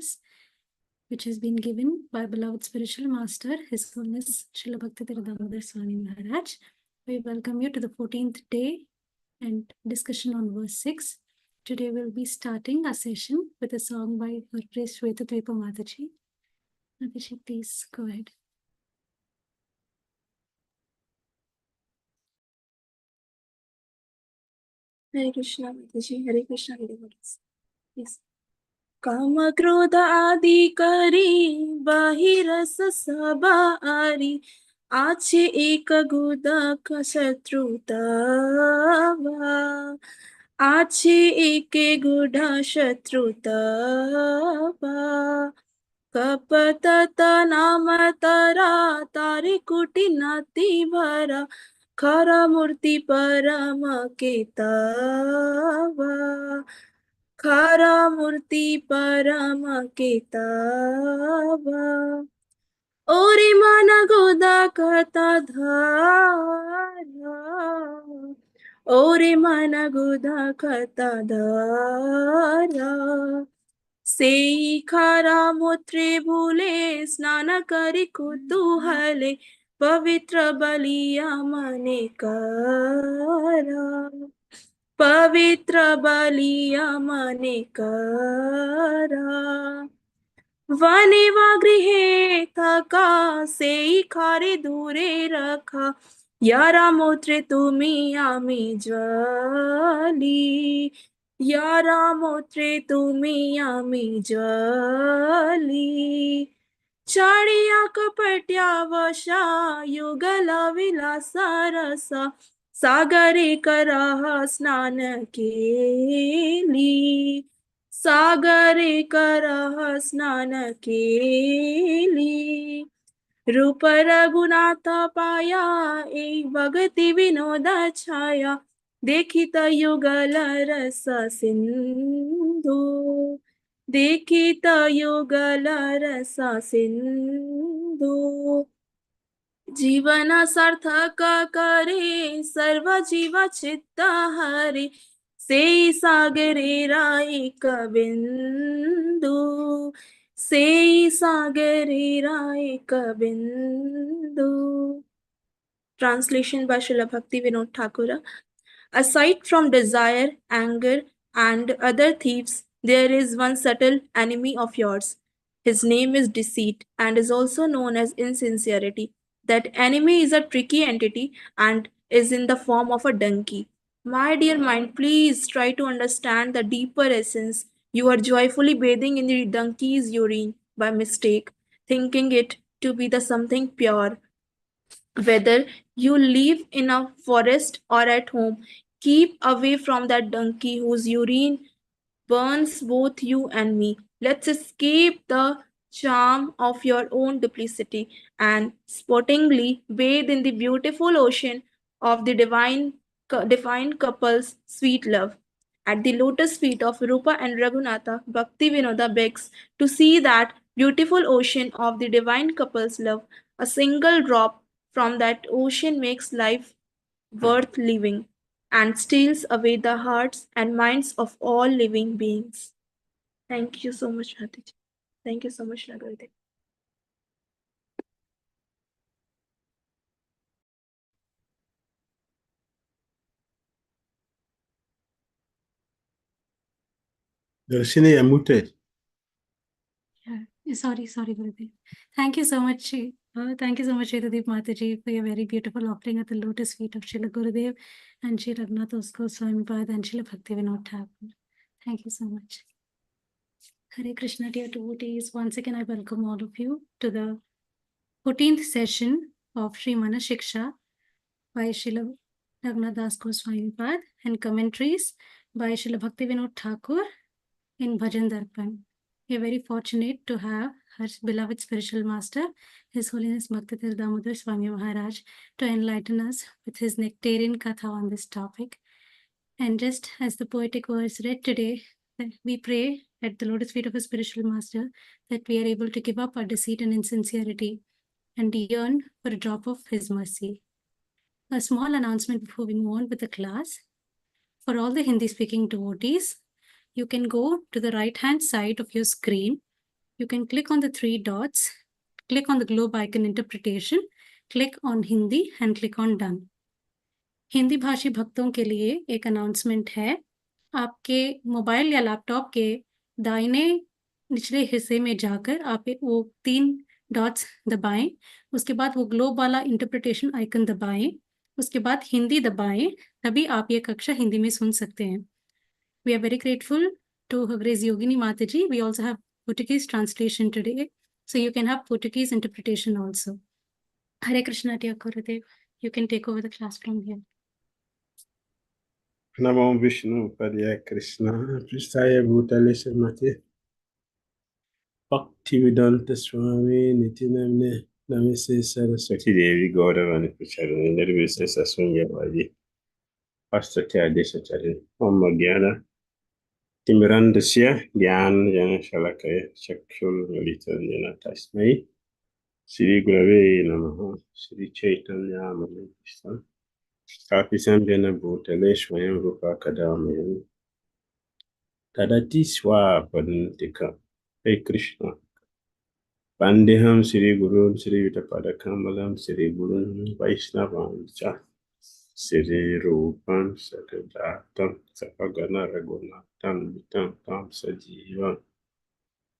class, which has been given by beloved spiritual master, His Holiness Srila Bhakti Damodara Swami Maharaj. We welcome you to the 14th day and discussion on verse 6. Today we'll be starting our session with a song by Her Grace Shweta Dvipa Mataji. Mataji, please go ahead. Hare Krishna, Mataji. Hare Krishna, please. काम क्रोध आदि करी बाहिरस सबारी आछे एक गुदक शत्रुतावा आछे एक गुढ़ा शत्रुतावा कपत नाम तारा तारे कुटी नाती भरा खरा मूर्ति परम केतावा खरा मूर्ति परम केतावा ओरे मन गोदा कथा धारा ओरे मन गोदा कथा धारा सेई खारा मूत्रे भूले स्नान करी कुतूहले पवित्र बलिया मने करा पवित्र बलिया मने करा वने वा गृहे थका सेई खारे दूरे रखा यारा मूत्रे तुमी आमी ज्वाली यारा मूत्रे तुमी आमी ज्वाली चाळिया कपट्या वशा युगला विलासा रसा सागरे कराह स्नान केली सागरे कराह स्नान केली रूप रघुनाथ पाया एक भगति विनोद छाया देखित युगल रस सिंधु देखित युगल रस सिंधु जीवन सार्थक करे सर्व जीव चित्त हरे से सागरे रायक बिंदु से सागरे रायक बिंदु. Translation by Srila Bhakti Vinod Thakur. Aside from desire, anger, and other thieves, there is one subtle enemy of yours. His name is deceit and is also known as insincerity. That enemy is a tricky entity and is in the form of a donkey. My dear mind, please try to understand the deeper essence. You are joyfully bathing in the donkey's urine by mistake, thinking it to be the something pure. Whether you live in a forest or at home, keep away from that donkey whose urine burns both you and me. Let's escape the charm of your own duplicity and sportingly bathe in the beautiful ocean of the divine couple's sweet love. At the lotus feet of Rupa and Raghunatha, Bhakti Vinoda begs to see that beautiful ocean of the divine couple's love. A single drop from that ocean makes life worth living and steals away the hearts and minds of all living beings. Thank you so much, Bhakti. Thank you so much, Nagadev. Darshini, you're muted. Yeah, sorry, Gurudev. Thank you so much. Thank you so much, Shredadeep Mataji, for your very beautiful offering at the lotus feet of Srila Gurudev and Sri Raghunath Osko Swami Pad and Srila Bhakti Vinod Thakur. Thank you so much. Hare Krishna, dear devotees. Once again, I welcome all of you to the 14th session of Sri Manah-Siksa by Srila Raghunath Das Goswami Pad and commentaries by Srila Bhakti Vinod Thakur in Bhajan Darpan. We are very fortunate to have her beloved spiritual master, His Holiness Bhakti Damodara Swami Maharaj, to enlighten us with his nectarian katha on this topic. And just as the poetic words read today, we pray at the lotus feet of a spiritual master that we are able to give up our deceit and insincerity and yearn for a drop of his mercy. A small announcement before we move on with the class. For all the Hindi-speaking devotees, you can go to the right-hand side of your screen you can click on the 3 dots, click on the globe icon interpretation, click on Hindi and click on done. Hindi भाषी भक्तों के लिए एक announcement है। आपके mobile या laptop के दाहिने निचले हिस्से में जाकर आप वो 3 डॉट्स दबाएं, उसके बाद वो ग्लोब वाला इंटरप्रिटेशन आइकन दबाएं, उसके बाद हिंदी दबाएं, तभी आप ये कक्षा हिंदी में सुन सकते हैं। We are very grateful to Her Grace Yogini Mataji. We also have Portuguese translation today, so you can have Portuguese interpretation also. Hare Krishna, dear Gurudev. You can take over the class from here. Namo Vishnu Padaya Krishna Pristaya Bhutale Srimati Bhakti Vedanta Swami Nitinamne Namaste Saraswati Devi Gaudavani Pracharani Nirvisa Sasunya Vaji Pastor Tyadesha Charin Om Gyana Timirandasya Gyan Jana Shalakaya Chakshul Militan Jana Tasmai Sri Gurave Namaha Sri Chaitanya Manipista Kapi Samjana Bhutale Swayam Rupa Kadamayan Tadati Swa Padantika Hey Krishna Pandeham Sri Guru Sri Vitapada Kamalam Sri Guru Vaishnavam Cha Sri Rupam Sakadatam Sapagana Ragunatam Vitam Tam Sajivam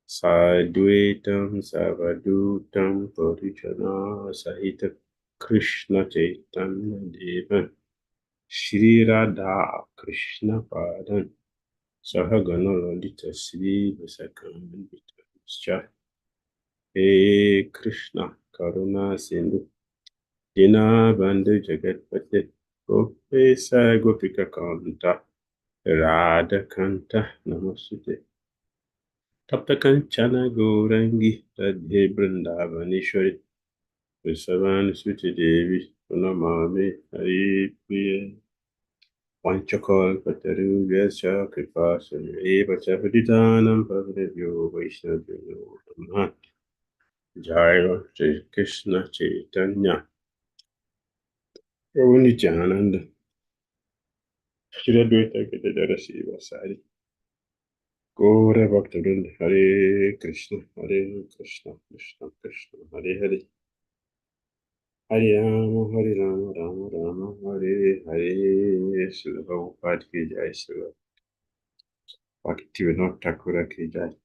Sadhuitam Savadutam Parijana Sahita Krishna Chaitanya Devan Shri Radha Krishna Padan Sahagana Lalita Sri Vasakam Vitam Hey Krishna Karuna Sindhu Dina Bandhu Jagatpate Gopesa Gopika Kanta Radha Kanta Namasute Tapta Kanchana Gourangi Radhe Vrindavaneshwari Visavan Suti Devi Unamami Hari Priya Panchakal Pataru Vyasya Kripa Eva Chapaditanam Pavadevyo Vaishnavyo Tamah Jai Shri Krishna Chaitanya Prabhu Nityananda Shri Advaita Gadadara Sivasari Gaura Bhaktivinoda Hare Krishna Krishna Krishna Hare Hare Hare Rama Rama Rama Hare Hare Srila Prabhupada Ki Jai Srila Bhaktivinoda Thakur Ki Jai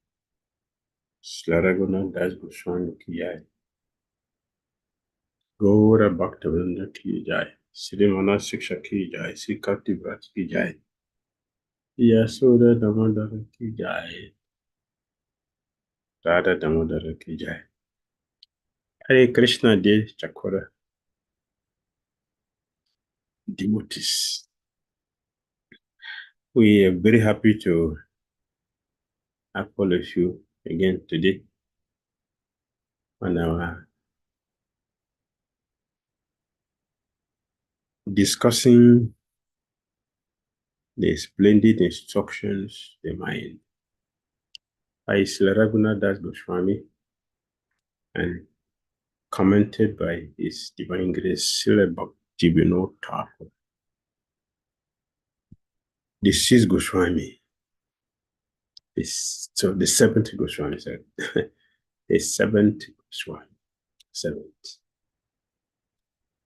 Srila Raghunath Das Goswami Ki Jai Gaura Bhaktivinoda Ki Jai Sri Manah-Siksa Ki Jai Sri Kartik Ki Jai Yasoda Damodara Ki Jai Radha Damodara Ki Jai Hare Krishna De Chakora devotees. We are very happy to have all of you again today on our discussing the splendid instructions, the mind, by Srila Raghunath Das Goswami and commented by His Divine Grace Srila Bhakti Vinod Thakur. The sixth Goswami, so the seventh Goswami, sorry. The seventh Goswami, seventh.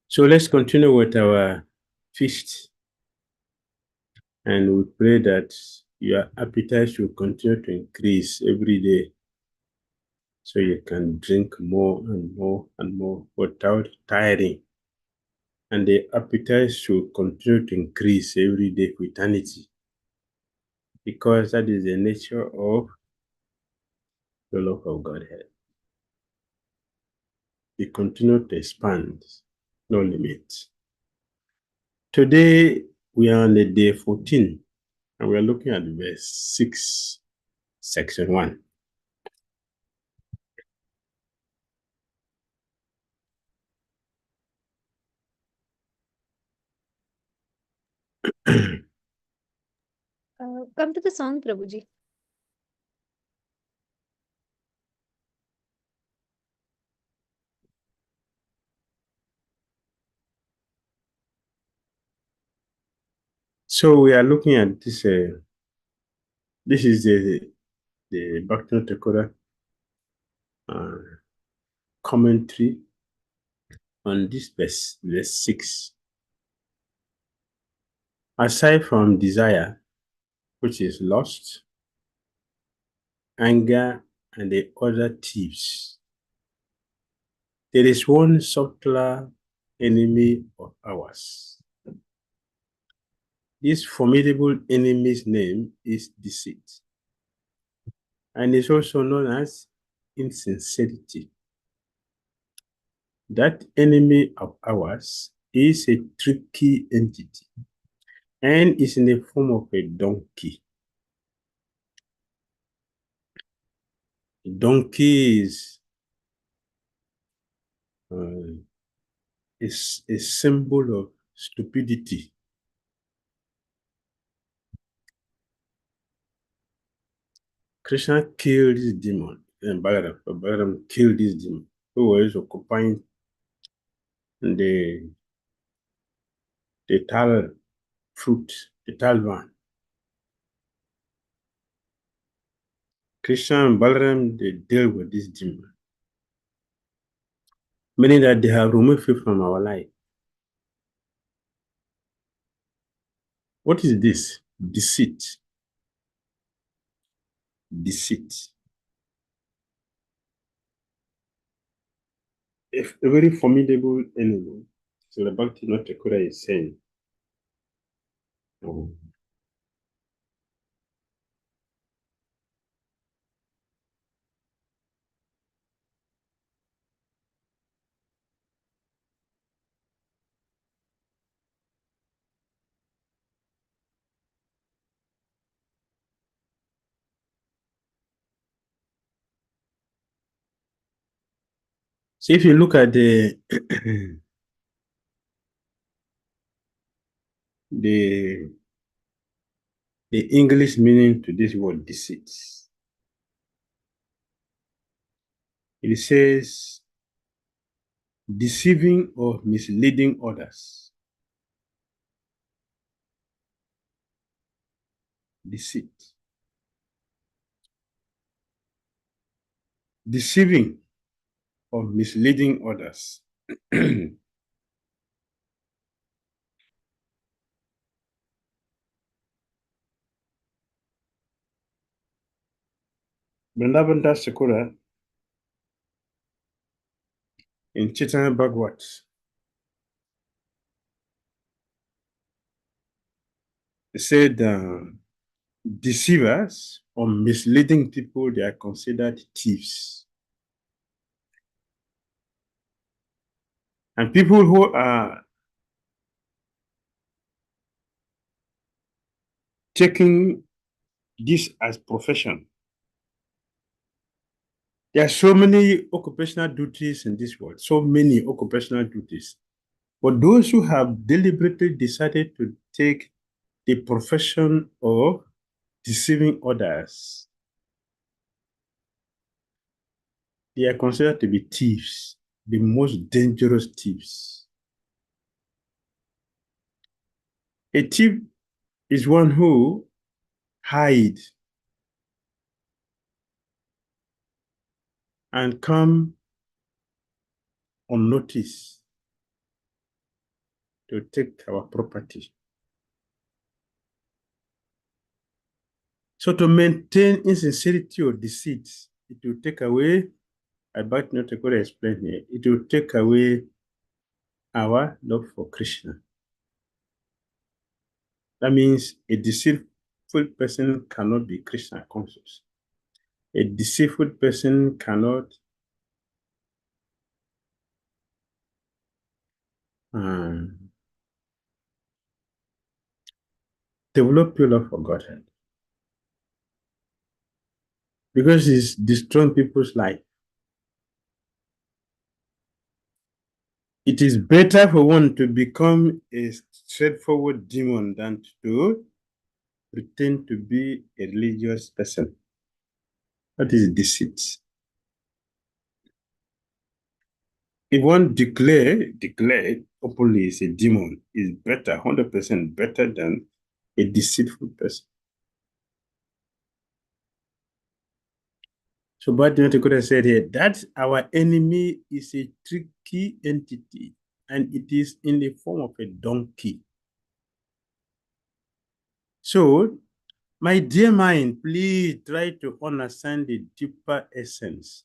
So let's continue with our feast. And we pray that your appetite should continue to increase every day so you can drink more and more and more without tiring. And the appetite should continue to increase every day for eternity, because that is the nature of the love of Godhead. It continues to expand, no limit. Today we are on the day 14, and we are looking at verse 6, section 1. Come to the song, Prabhuji. So we are looking at this. This is the Bhakti Thakur commentary on this verse 6. Aside from desire, which is lust, anger, and the other thieves, there is one subtler enemy of ours. This formidable enemy's name is deceit, and is also known as insincerity. That enemy of ours is a tricky entity and is in the form of a donkey. A donkey is a symbol of stupidity. Krishna killed this demon, and Balaram killed this demon who was occupying the tal fruit, the tal vine. Krishna and Balaram, they deal with this demon, meaning that they have removed it from our life. What is this? Deceit. Deceit. A very formidable enemy. So the Bhakti Natakura is saying, so if you look at the the English meaning to this word deceit, it says deceiving or misleading others. Deceit. Deceiving or misleading others. Manah-Siksa Sakura in Chaitanya Bhagavat said deceivers or misleading people, they are considered thieves. And people who are taking this as profession, there are so many occupational duties in this world, so many occupational duties. But those who have deliberately decided to take the profession of deceiving others, they are considered to be thieves, the most dangerous thieves. A thief is one who hides and come unnoticed to take our property. So to maintain insincerity or deceit, it will take away, I might not go to explain here, it will take away our love for Krishna. That means a deceitful person cannot be Krishna conscious. A deceitful person cannot develop your love for Godhead, because it's destroying people's life. It is better for one to become a straightforward demon than to pretend to be a religious person. That is deceit. If one declare openly is a demon, is better, 100% better than a deceitful person. So Bhakti could have said here that our enemy is a tricky entity, and it is in the form of a donkey. So, my dear mind, please try to understand the deeper essence.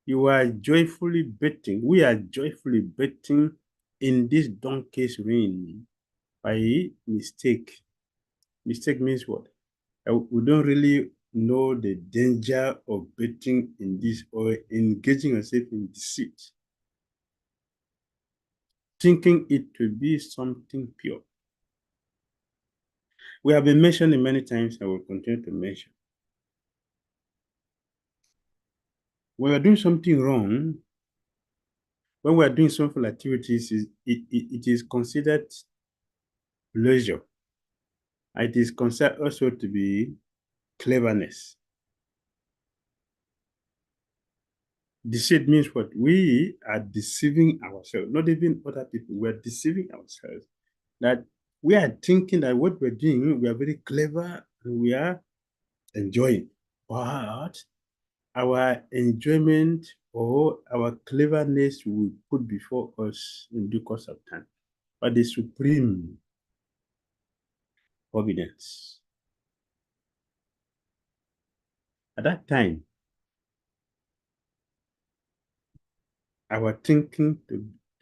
You are joyfully betting, we are joyfully betting in this donkey's ring by mistake. Mistake means what? We don't really know the danger of betting in this or engaging yourself in deceit, thinking it to be something pure. We have been mentioning many times and will continue to mention. When we are doing something wrong, when we are doing sinful activities, it is considered pleasure. It is considered also to be cleverness. Deceit means what? We are deceiving ourselves, not even other people. We are deceiving ourselves. That we are thinking that what we're doing, we are very clever and we are enjoying. But our enjoyment or our cleverness will put before us in due course of time. But the supreme providence. At that time, our thinking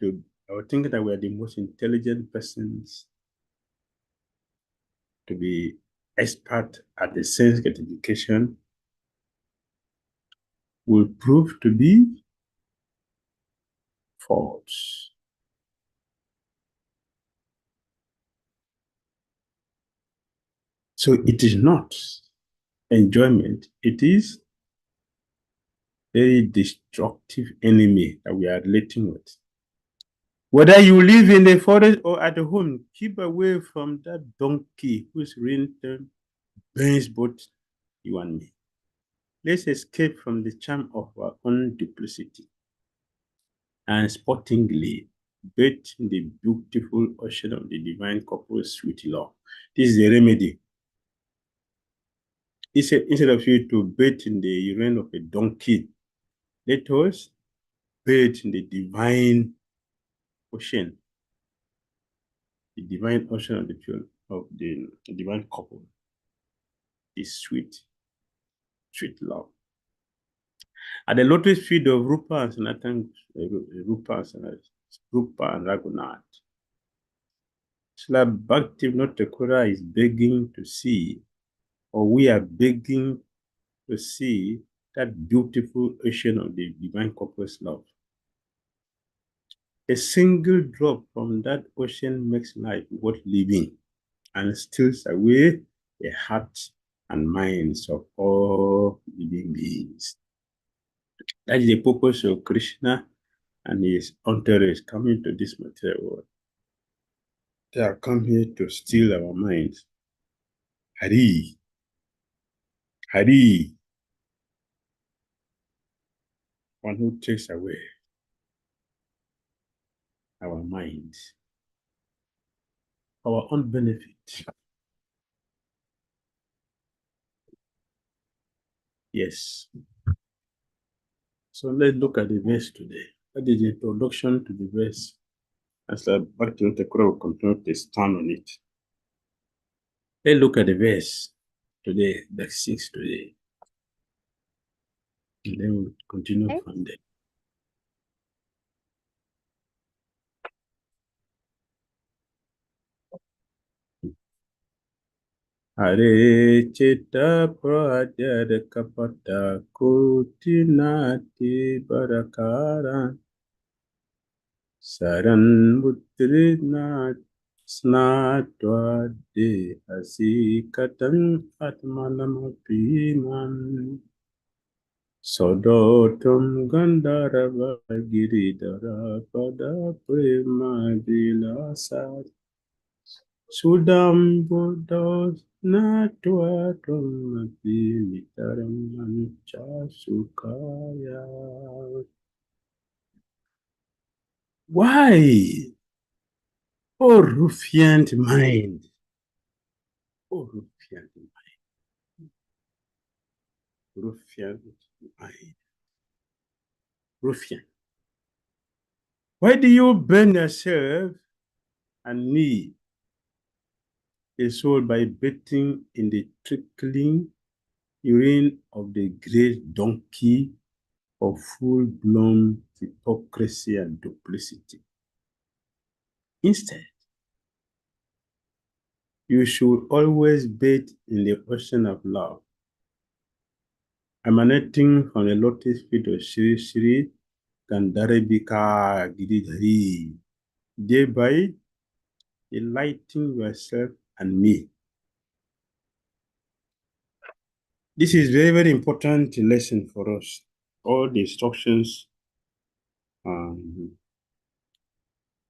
that we are the most intelligent persons, to be expert at the sense gratification, will prove to be false. So it is not enjoyment, it is very destructive enemy that we are relating with. Whether you live in the forest or at home, keep away from that donkey whose rein burns both you and me. Let's escape from the charm of our own duplicity and sportingly bathe in the beautiful ocean of the divine couple's sweet love. This is the remedy. Instead of you to bathe in the urine of a donkey, let us bathe in the divine ocean, the divine ocean of the divine couple, the sweet, sweet love. At the lotus feet of Rupa and Sanatan, Rupa and Raghunath, Srila Bhakti Thakura is begging to see, or we are begging to see, that beautiful ocean of the divine couple's love. A single drop from that ocean makes life worth living and steals away the hearts and minds of all living beings. That is the purpose of Krishna and his entourage coming to this material world. They are come here to steal our minds. Hari. Hari. One who takes away our minds, our own benefit. Yes. So let's look at the verse today. That is the introduction to the verse. As the Bhakti Thakura will continue to stand on it. Let's look at the verse today, verse 6 today. And then we'll continue from there. Hare Chitta Pradhyada Kapata Kutinati Barakara Saran Butrinat Snatva De Asikatan Atmanamapiman Sodotum Gandharava Giridhara Pada Prema Vilasat Sudam Buddhos Natvatam Apimitaram Mancha Sukaya. Why? Oh, ruffiant mind. Oh, ruffiant mind. ruffian mind. Ruffian. Why do you burn yourself and me, a soul, by bathing in the trickling urine of the great donkey of full-blown hypocrisy and duplicity? Instead, you should always bathe in the ocean of love, emanating from the lotus feet of Sri Sri Gandarabika Giridhari, thereby enlightening yourself and me. This is very, very important lesson for us. All the instructions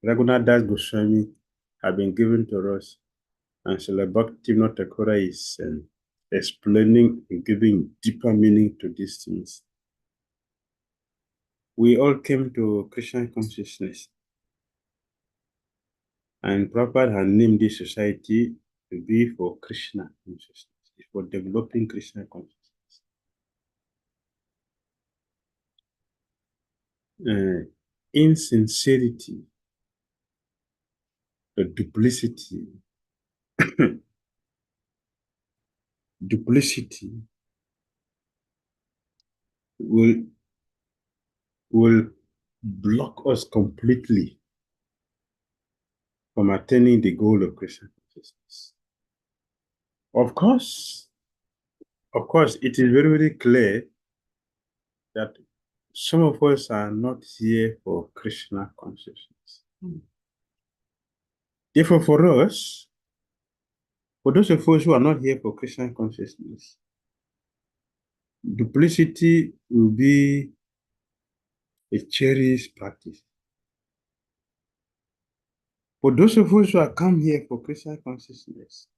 Raghunath Das Goswami have been given to us, and Srila Bhakti is explaining and giving deeper meaning to these things. We all came to Krishna consciousness, and Prabhupada has named this society to be for Krishna consciousness, for developing Krishna consciousness. Insincerity, the duplicity, duplicity will block us completely from attaining the goal of Krishna consciousness. Of course, it is very, very clear that some of us are not here for Krishna consciousness. Therefore, for us, for those of us who are not here for Krishna consciousness, duplicity will be a cherished practice. For those of us who are come here for Krishna consciousness,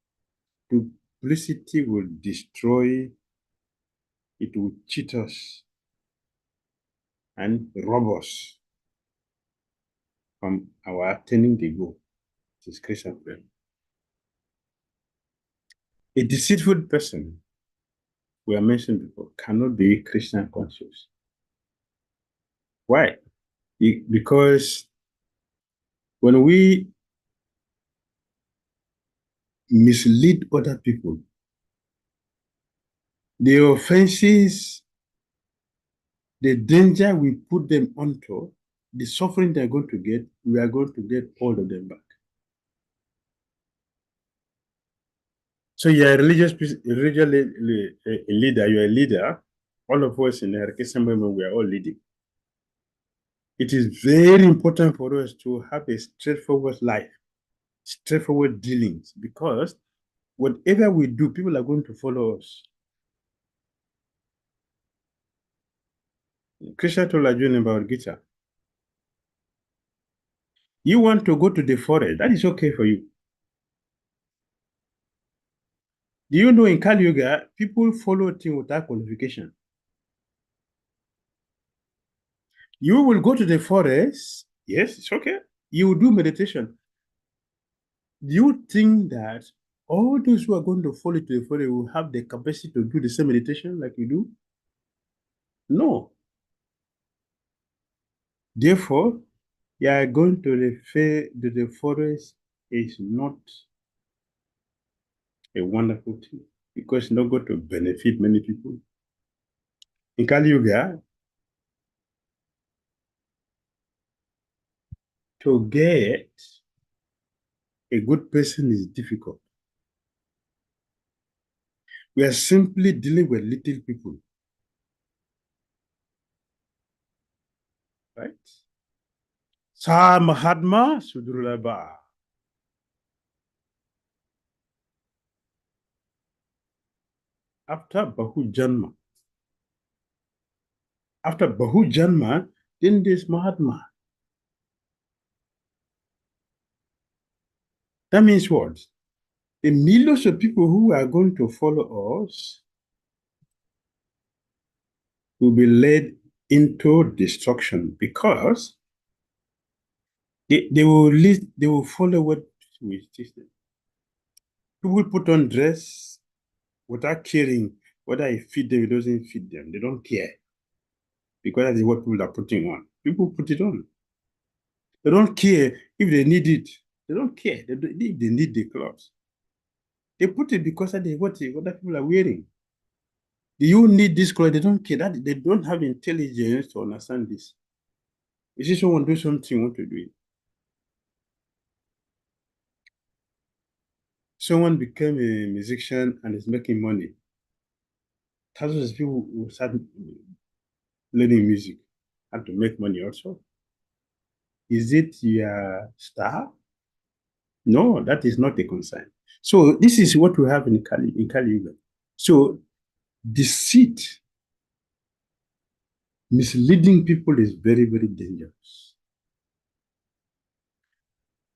duplicity will destroy, it will cheat us and rob us from our attaining the goal, which is Krishna prayer. A deceitful person, we have mentioned before, cannot be Krishna conscious. Why? Because when we mislead other people, the offenses, the danger we put them onto, the suffering they're going to get, we are going to get all of them back. So you're a religious leader, you're a leader. All of us in the Hare movement, we are all leading. It is very important for us to have a straightforward life, straightforward dealings, because whatever we do, people are going to follow us. Krishna told Arjuna about Gita. You want to go to the forest, that is okay for you. Do you know in Kali Yuga, people follow things without qualification? You will go to the forest, yes, it's okay. You will do meditation. Do you think that all those who are going to follow to the forest will have the capacity to do the same meditation like you do? No. Therefore, you are going to the forest is not a wonderful thing, because it's not going to benefit many people. In Kali Yuga, to get a good person is difficult. We are simply dealing with little people. Right? Sa Mahatma Sudurlaba. After Bahu Janma. After Bahu Janma, then there's Mahatma. That means what? The millions of people who are going to follow us will be led into destruction, because they will follow what we teach them. People put on dress without caring Whether he feed them, he doesn't feed them. They don't care. Because that is what people are putting on. People put it on. They don't care if they need it. They don't care. If they need the clothes. They put it because of what other people are wearing. Do you need this clothes? They don't care. That they don't have intelligence to understand this. You see someone do something, want to do it. Someone became a musician and is making money. Thousands of people will start learning music and to make money also. Is it your star? No, that is not a concern. So this is what we have in Kali Yuga. So deceit, misleading people is very, very dangerous.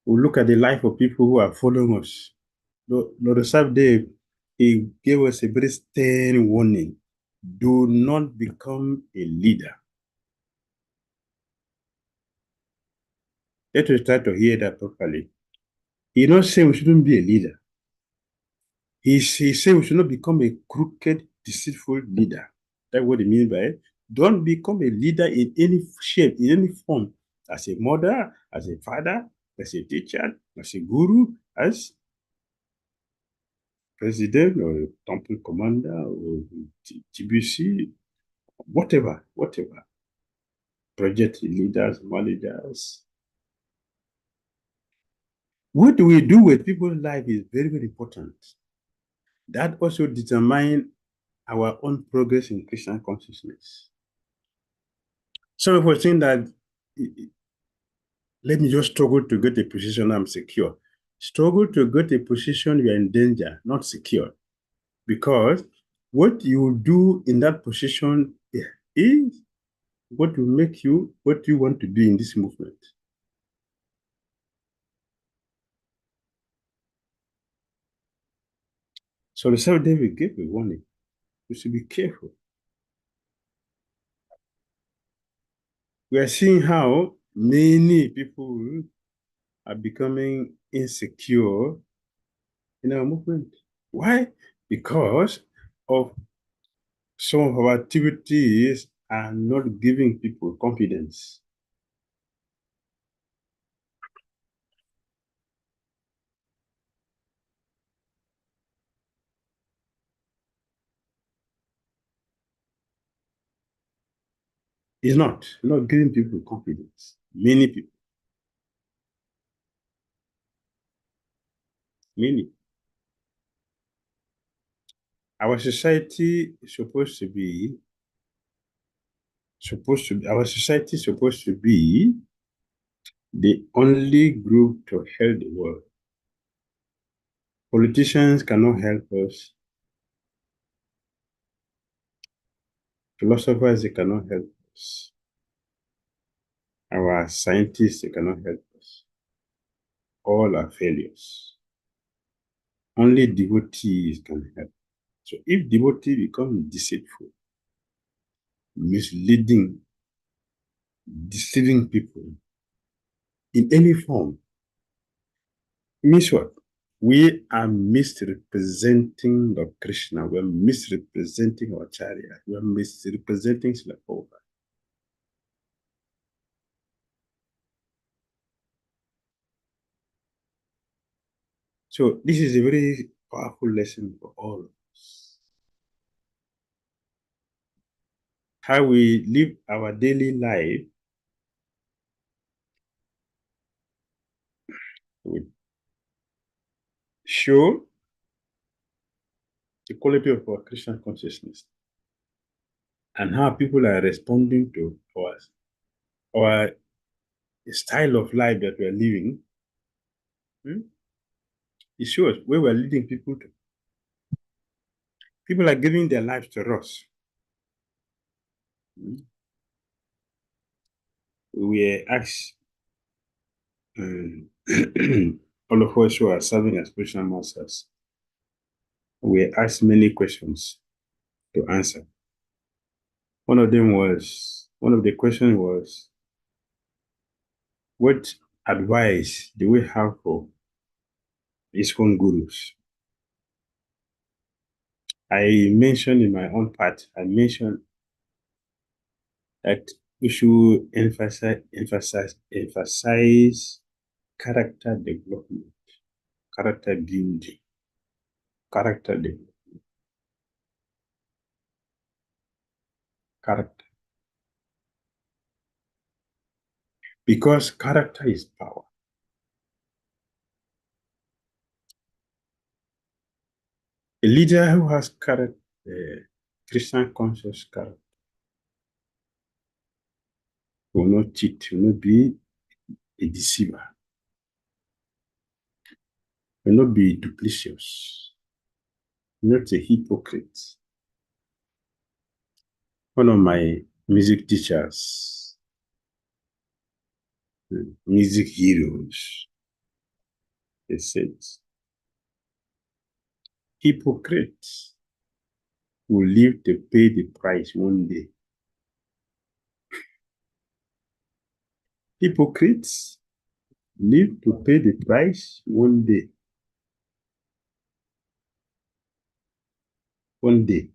We look at the life of people who are following us. Lord Sabde, he gave us a very stern warning. Do not become a leader. Let us try to hear that properly. He not say we shouldn't be a leader. He said we should not become a crooked, deceitful leader. That's what he means by it. Don't become a leader in any shape, in any form, as a mother, as a father, as a teacher, as a guru, as president or temple commander or TBC, whatever. Project leaders, managers. What do we do with people's life is very, very important. That also determines our own progress in Christian consciousness. Some people think that, let me just struggle to get a position, I'm secure. Struggle to get a position, you're in danger, not secure. Because what you do in that position is what will make you what you want to do in this movement. So the Sabbath day we gave a warning. We should be careful. We are seeing how many people are becoming insecure in our movement. Why? Because of some of our activities are not giving people confidence. It's not giving people confidence. Many people. Many. Our society is supposed to be the only group to help the world. Politicians cannot help us. Philosophers, they cannot help us. Our scientists, they cannot help us. All are failures. Only devotees can help. So if devotee become deceitful, misleading, deceiving people in any form, it means what? We are misrepresenting Lord Krishna. We are misrepresenting our Acharya. We are misrepresenting Srila Prabhupada. So this is a very powerful lesson for all of us. How we live our daily life will show the quality of our Christian consciousness and how people are responding to our style of life that we are living. It shows where we are leading people to. People are giving their lives to us. We are asked, all of us who are serving as spiritual masters, we are asked many questions to answer. One of the questions was, what advice do we have for ISKCON gurus? I mentioned in my own part, I mentioned that we should emphasize character development, character building, character development, character. Because character is power. A leader who has character, Christian conscious character, will not cheat, will not be a deceiver, will not be duplicitous, not a hypocrite. One of my music teachers, music heroes, they said, hypocrites will live to pay the price one day. Hypocrites live to pay the price one day. One day.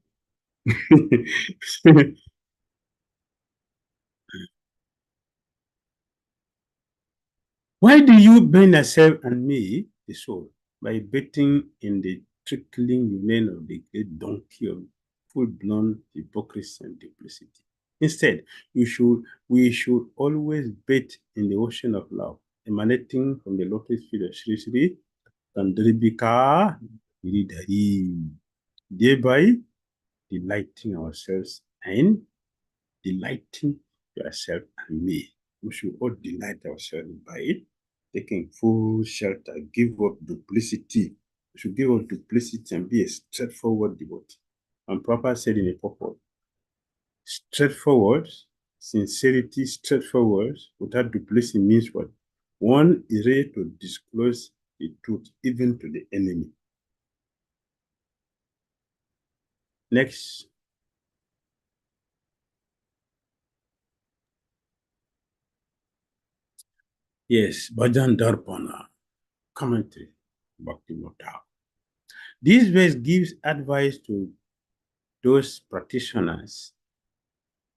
Why do you burn yourself and me, the soul, by bathing in the trickling urine of the great donkey of full-blown hypocrisy and duplicity? Instead, we should always bathe in the ocean of love, emanating from the lotus feet of Sri Sri Tandribika Giridhari, thereby delighting ourselves and delighting yourself and me. We should all delight ourselves by it, taking full shelter, give up duplicity. We should give up duplicity and be a straightforward devotee. And Prabhupada said in a purport, straightforward, sincerity, straightforward, without duplicity means what? One is ready to disclose the truth even to the enemy. Next. Yes, Bhajan Darpana, commentary, Bhakti Mota. This verse gives advice to those practitioners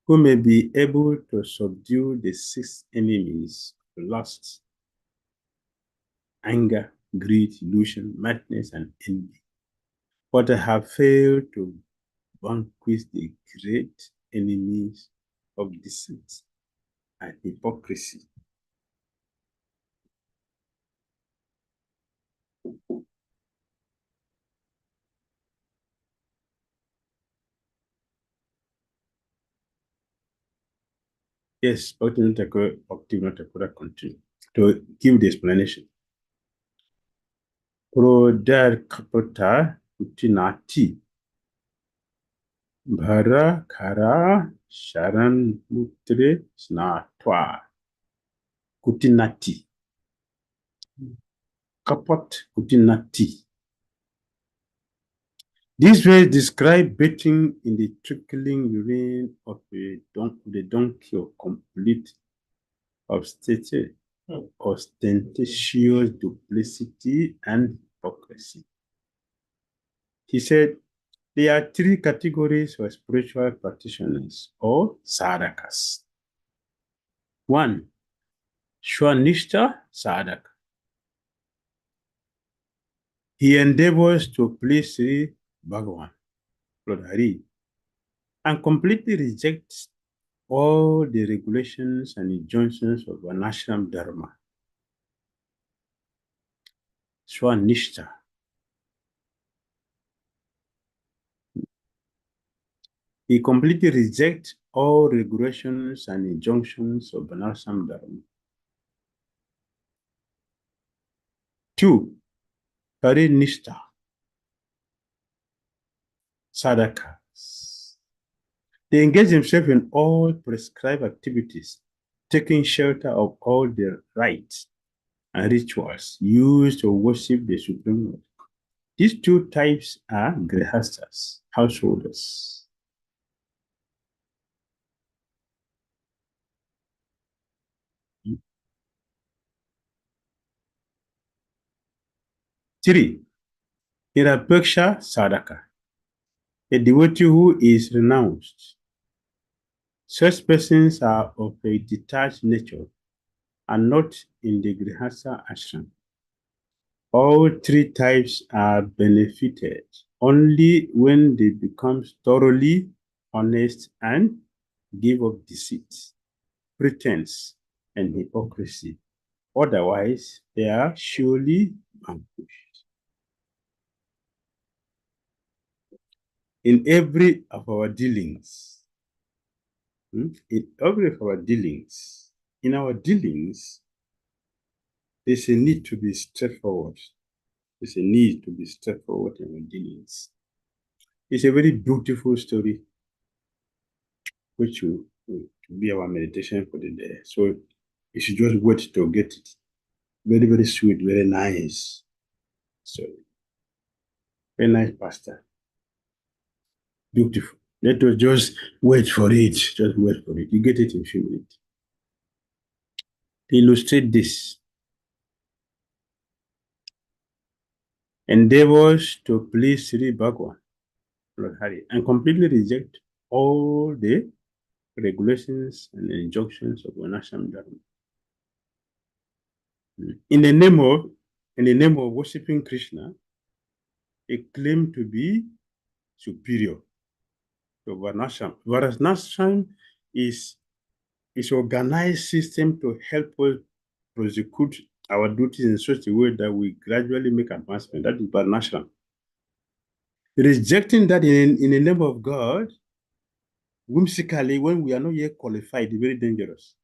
who may be able to subdue the 6 enemies of lust, anger, greed, illusion, madness, and envy, but have failed to vanquish the great enemies of deceit and hypocrisy. Yes, Bhakti Thakur continue to give the explanation. Prodar kapata utinati bhara khara sharan mutre snatwa kutinati. Kapat kutinati. This verse describes bathing in the trickling urine of the donkey of complete ostentatious duplicity and hypocrisy. He said, there are 3 categories of spiritual practitioners or sadhakas. 1, Swanishta sadhaka. He endeavors to please Sri Bhagavan, Lord Hari, and completely rejects all the regulations and injunctions of an ashram dharma. Swanishta. He completely rejects all regulations and injunctions of an ashram dharma. 2, Parinishta sadhakas. They engage themselves in all prescribed activities, taking shelter of all the rites and rituals used to worship the Supreme Lord. These 2 types are grihastas, householders. Three, Nirapeksha sadhaka. A devotee who is renounced. Such persons are of a detached nature and not in the Grihastha ashram. All three types are benefited only when they become thoroughly honest and give up deceit, pretense, and hypocrisy. Otherwise, they are surely vanquished. In every of our dealings, in our dealings, there's a need to be straightforward. There's a need to be straightforward in our dealings. It's a very beautiful story, which will be our meditation for the day. So you should just wait to get it. Very, very sweet, very nice. So, very nice pastor. Beautiful. Let us just wait for it. Just wait for it. You get it in a few minutes. To illustrate this, endeavors to please Sri Bhagwan, Lord Hari, and completely reject all the regulations and injunctions of Vanasham Dharma. In the name of worshiping Krishna, it claimed to be superior to Varnashram. Varnashram is organized system to help us prosecute our duties in such a way that we gradually make advancement. That is Varnashram. Rejecting that in the name of God, whimsically, when we are not yet qualified, is very dangerous.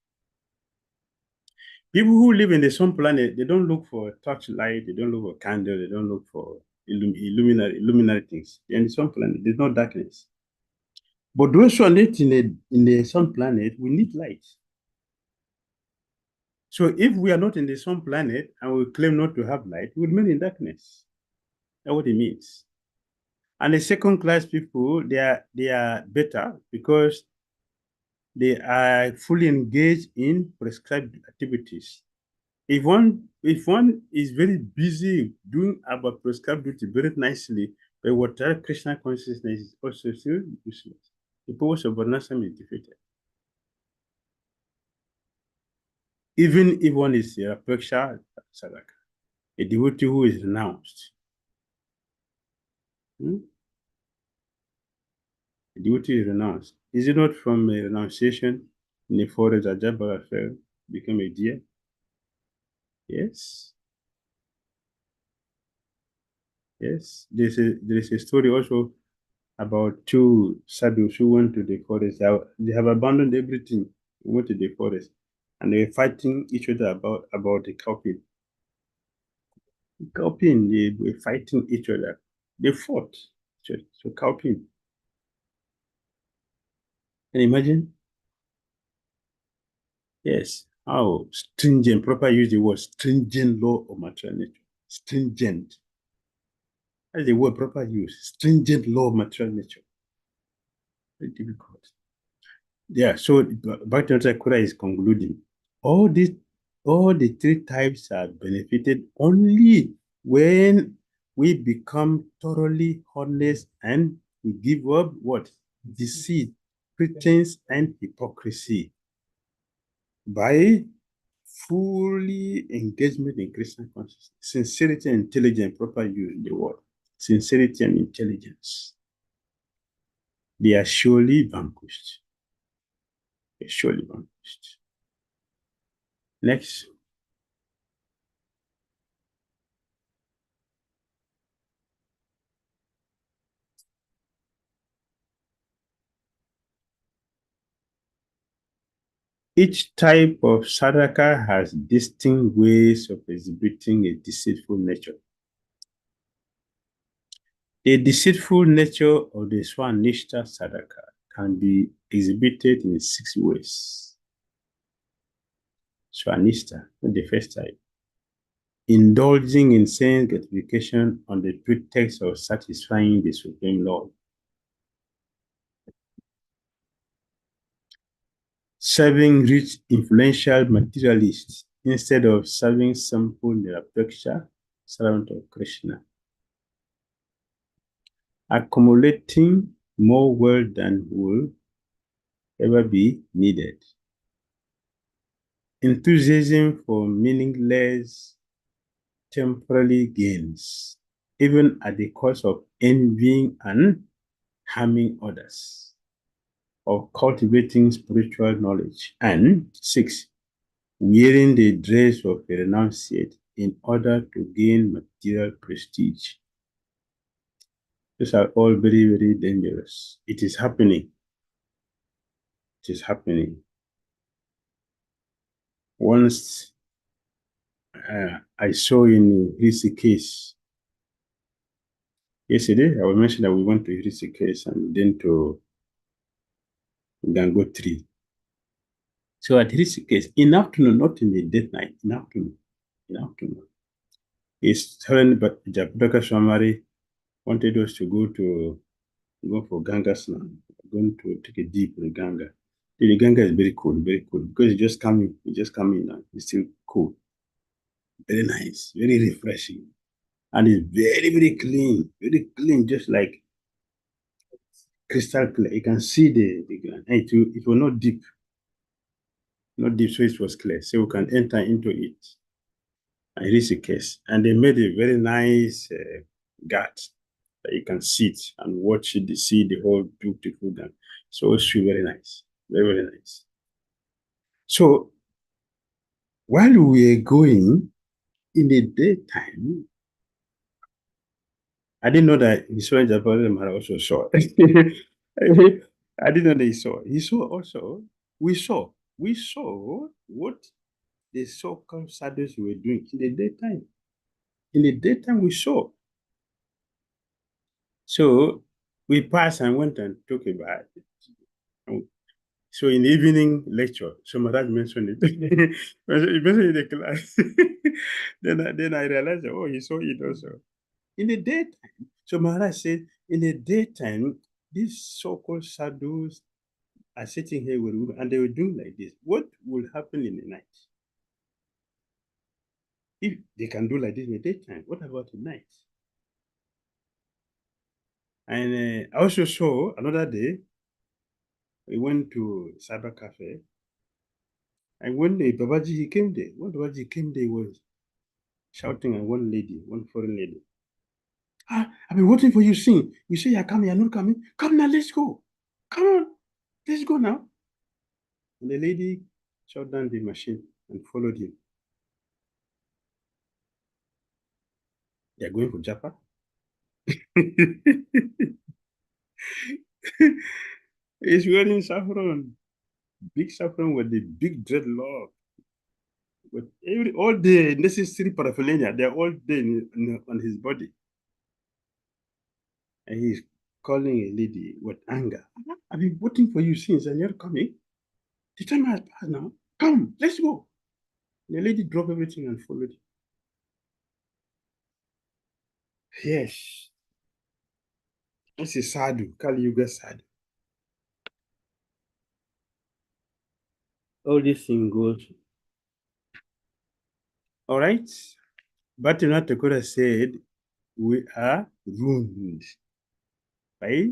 People who live in the sun planet, they don't look for torchlight, they don't look for candle, they don't look for illuminary things. In the sun planet, there's no darkness. But those who are lived in the sun planet, we need light. So if we are not in the sun planet and we claim not to have light, we remain in darkness. That's what it means. And the second class people, they are better because they are fully engaged in prescribed activities. If one is very busy doing about prescribed duty very nicely, but whatever Krishna consciousness is also still useless. The purpose of Varnashram is defeated. Even if one is a Rapaksha Sadhaka, a devotee who is renounced. A devotee is renounced. Is it not from a renunciation in the forest that Jabara fell, became a deer? Yes. Yes. There's a story also about two sadhus who went to the forest. They have abandoned everything, went to the forest, and they were fighting each other about the cowpea. Cowpea, they were fighting each other. They fought. So cowpea. Can you imagine? Yes. How stringent, proper use the word stringent law of material nature. Stringent. That's the word proper use. Stringent law of material nature. Very difficult. Yeah, so Bhakti Kura is concluding. All the three types are benefited only when we become thoroughly honest and we give up what? Deceit, pretense, and hypocrisy by fully engagement in Krishna consciousness. Sincerity and intelligence, proper use the word. Sincerity and intelligence. They are surely vanquished. They are surely vanquished. Next. Each type of sadhaka has distinct ways of exhibiting a deceitful nature. The deceitful nature of the Swanishta sadhaka can be exhibited in 6 ways. Swanishta, the first type. Indulging in sense gratification on the pretext of satisfying the Supreme Lord. Serving rich, influential materialists instead of serving simple Nirapeksha servant of Krishna. Accumulating more wealth than will ever be needed. Enthusiasm for meaningless temporary gains, even at the cost of envying and harming others, of cultivating spiritual knowledge. And 6, wearing the dress of a renunciate in order to gain material prestige. These are all very, very dangerous. It is happening. It is happening. Once I saw in his case, yesterday, I will mention that we went to his case and then to Gangotri. So at his case, in afternoon, not in the daytime, in afternoon, he's telling Japaka Swami wanted us to go for Ganga Snan, going to take a deep in Ganga. The Ganga is very cool, because it's just coming now. It's still cool. Very nice, very refreshing. And it's very, very clean, just like crystal clear. You can see the ground. It was not deep, so it was clear. So we can enter into it. And it is a case. And they made a very nice ghat that you can sit and watch it, see the whole beautiful garden. So it's very nice, very, very nice. So while we were going in the daytime, I didn't know that he saw Japan also saw. I didn't know that he saw. He saw also. We saw what the so-called sadhus were doing in the daytime. In the daytime, we saw. So we passed and went and took a bath. So in the evening lecture, so Maharaj mentioned it. He mentioned it in the class. then I realized, oh, he saw it also. In the daytime. So Maharaj said, in the daytime, these so-called sadhus are sitting here with women and they were doing like this. What will happen in the night? If they can do like this in the daytime, what about the night? And I also saw another day, we went to cyber cafe, and when Babaji he came there, when Babaji came there, he was shouting at one lady, one foreign lady. I've been waiting for you since. You say you're coming, you're not coming. Come now, let's go. Come on, let's go now. And the lady shut down the machine and followed him. They're going for Japa. He's wearing saffron, big saffron with the big dreadlock. But all the necessary paraphernalia, they're all there on his body. And he's calling a lady with anger. I've been waiting for you since and you're coming. The time has passed now. Come, let's go. The lady dropped everything and followed him. Yes. This is sadhu, Kali Yuga sadhu. All this thing goes. All right. Bhatinath Thakur said, we are ruined by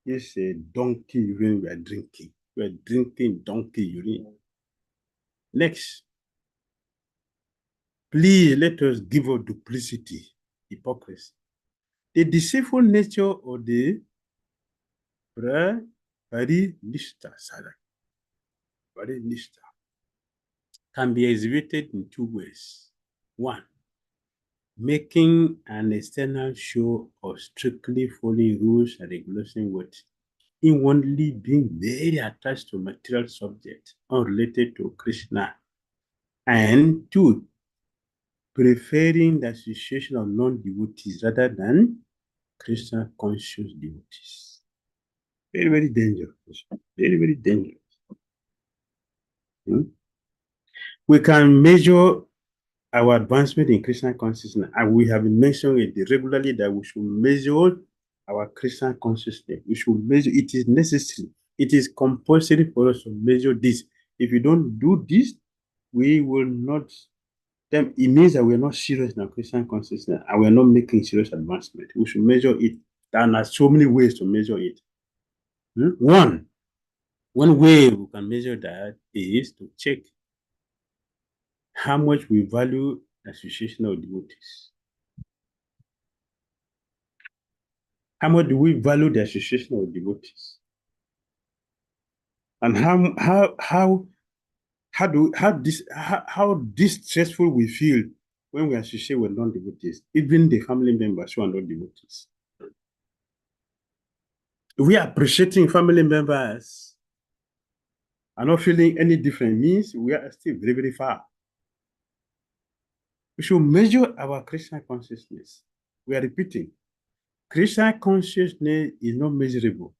this donkey urine we are drinking. We are drinking donkey urine. Next. Please let us give up duplicity, hypocrisy. The deceitful nature of the Parinishta Sadhaka can be exhibited in 2 ways. 1, making an external show of strictly following rules and regulations with inwardly being very attached to material subject unrelated to Krishna. And 2, preferring the association of non-devotees rather than Krishna conscious devotees. Very, very dangerous. Very, very dangerous. We can measure our advancement in Krishna consciousness, and we have been mentioning it regularly that we should measure our Krishna consciousness. We should measure. It is necessary. It is compulsory for us to measure this. If you don't do this, we will not. Then it means that we are not serious in our Christian consciousness and we are not making serious advancement. We should measure it. There are so many ways to measure it. One way we can measure that is to check how much we value association of devotees. How much do we value the association of devotees? And how distressful we feel when we associate with non-devotees, even the family members who are not devotees. If we are appreciating family members and not feeling any different, means we are still very, very far. We should measure our Krishna consciousness. We are repeating. Krishna consciousness is not measurable,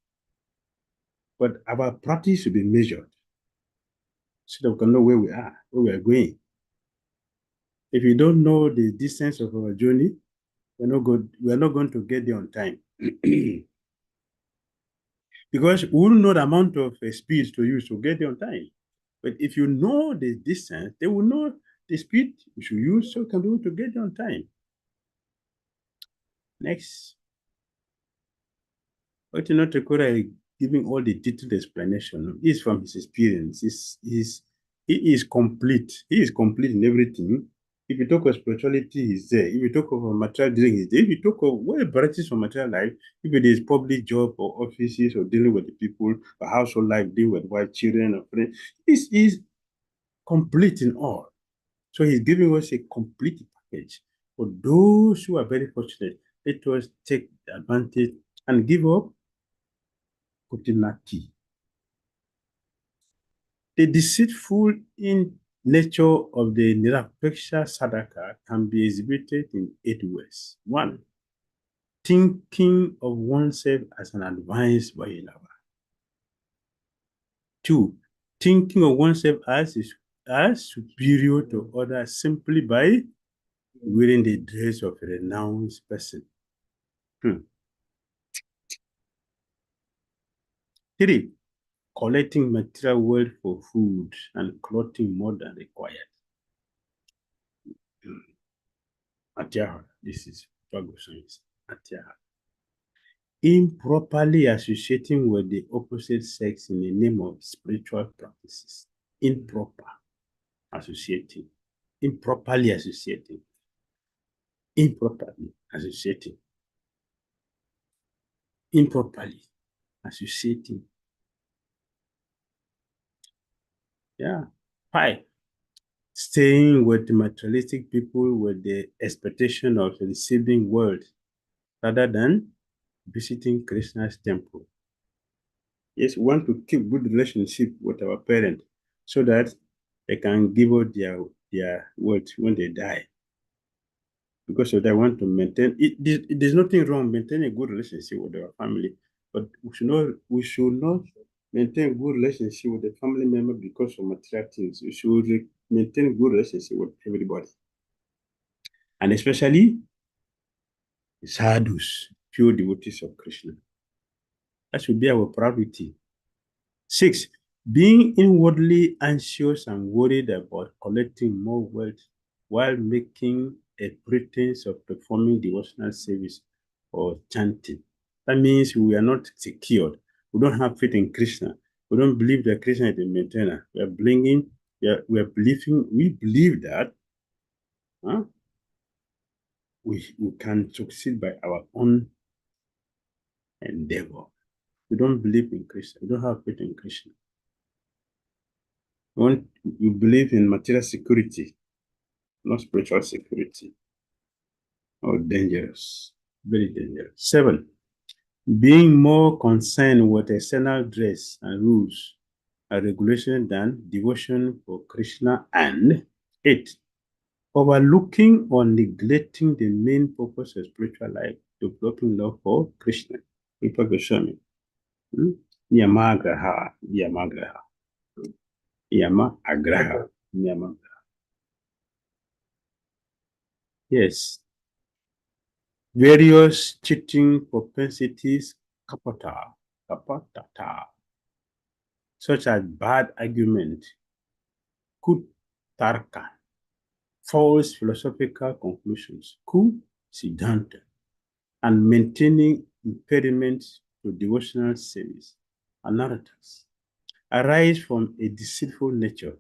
but our practice should be measured so that we can know where we are, where we are going. If you don't know the distance of our journey, we are not going to get there on time. Because we will know the amount of speed to use to get there on time. But if you know the distance, they will know the speed you should use so you can be able to get there on time. Next. But you know, Takura giving all the detailed explanation is from his experience. He is complete. He is complete in everything. If you talk of spirituality, he's there. If you talk of material dealing, he's there. If you talk of what varieties for material life, if it is public job or offices or dealing with the people, or household life, dealing with wife, children, or friends, he is complete in all. So he's giving us a complete package. For those who are very fortunate, let us take advantage and give up Kutinaki. The deceitful in nature of the Nirapeksha Sadhaka can be exhibited in 8 ways. 1. Thinking of oneself as an advanced Vairava. 2. Thinking of oneself as superior to others simply by wearing the dress of a renounced person. 3. Collecting material wealth for food and clothing more than required. Atyaha, this is Pagosans. Atyaha. Improperly associating with the opposite sex in the name of spiritual practices. Improper associating. Improperly associating. Improperly associating. Improperly associating. Yeah. 5. Staying with materialistic people with the expectation of receiving wealth rather than visiting Krishna's temple. Yes, we want to keep good relationship with our parents so that they can give out their wealth when they die. Because of that, I want to maintain it. There's nothing wrong maintaining a good relationship with our family, but we should not maintain good relationship with the family member because of material things. We should maintain good relationship with everybody, and especially sadhus, pure devotees of Krishna. That should be our priority. 6. Being inwardly anxious and worried about collecting more wealth while making a pretense of performing devotional service or chanting. That means we are not secured. We don't have faith in Krishna. We don't believe that Krishna is the maintainer. We believe that we can succeed by our own endeavor. We don't believe in Krishna. We don't have faith in Krishna. You believe in material security, not spiritual security. Oh, dangerous. Very dangerous. 7. Being more concerned with external dress and rules and regulation than devotion for Krishna. And 8. Overlooking or neglecting the main purpose of spiritual life, developing love for Krishna. Swami. Niyamagraha. Yama agraha. Yes. Various cheating propensities, kapata, such as bad argument, kutarka, false philosophical conclusions, siddhanta, and maintaining impediments to devotional service and narratives arise from a deceitful nature.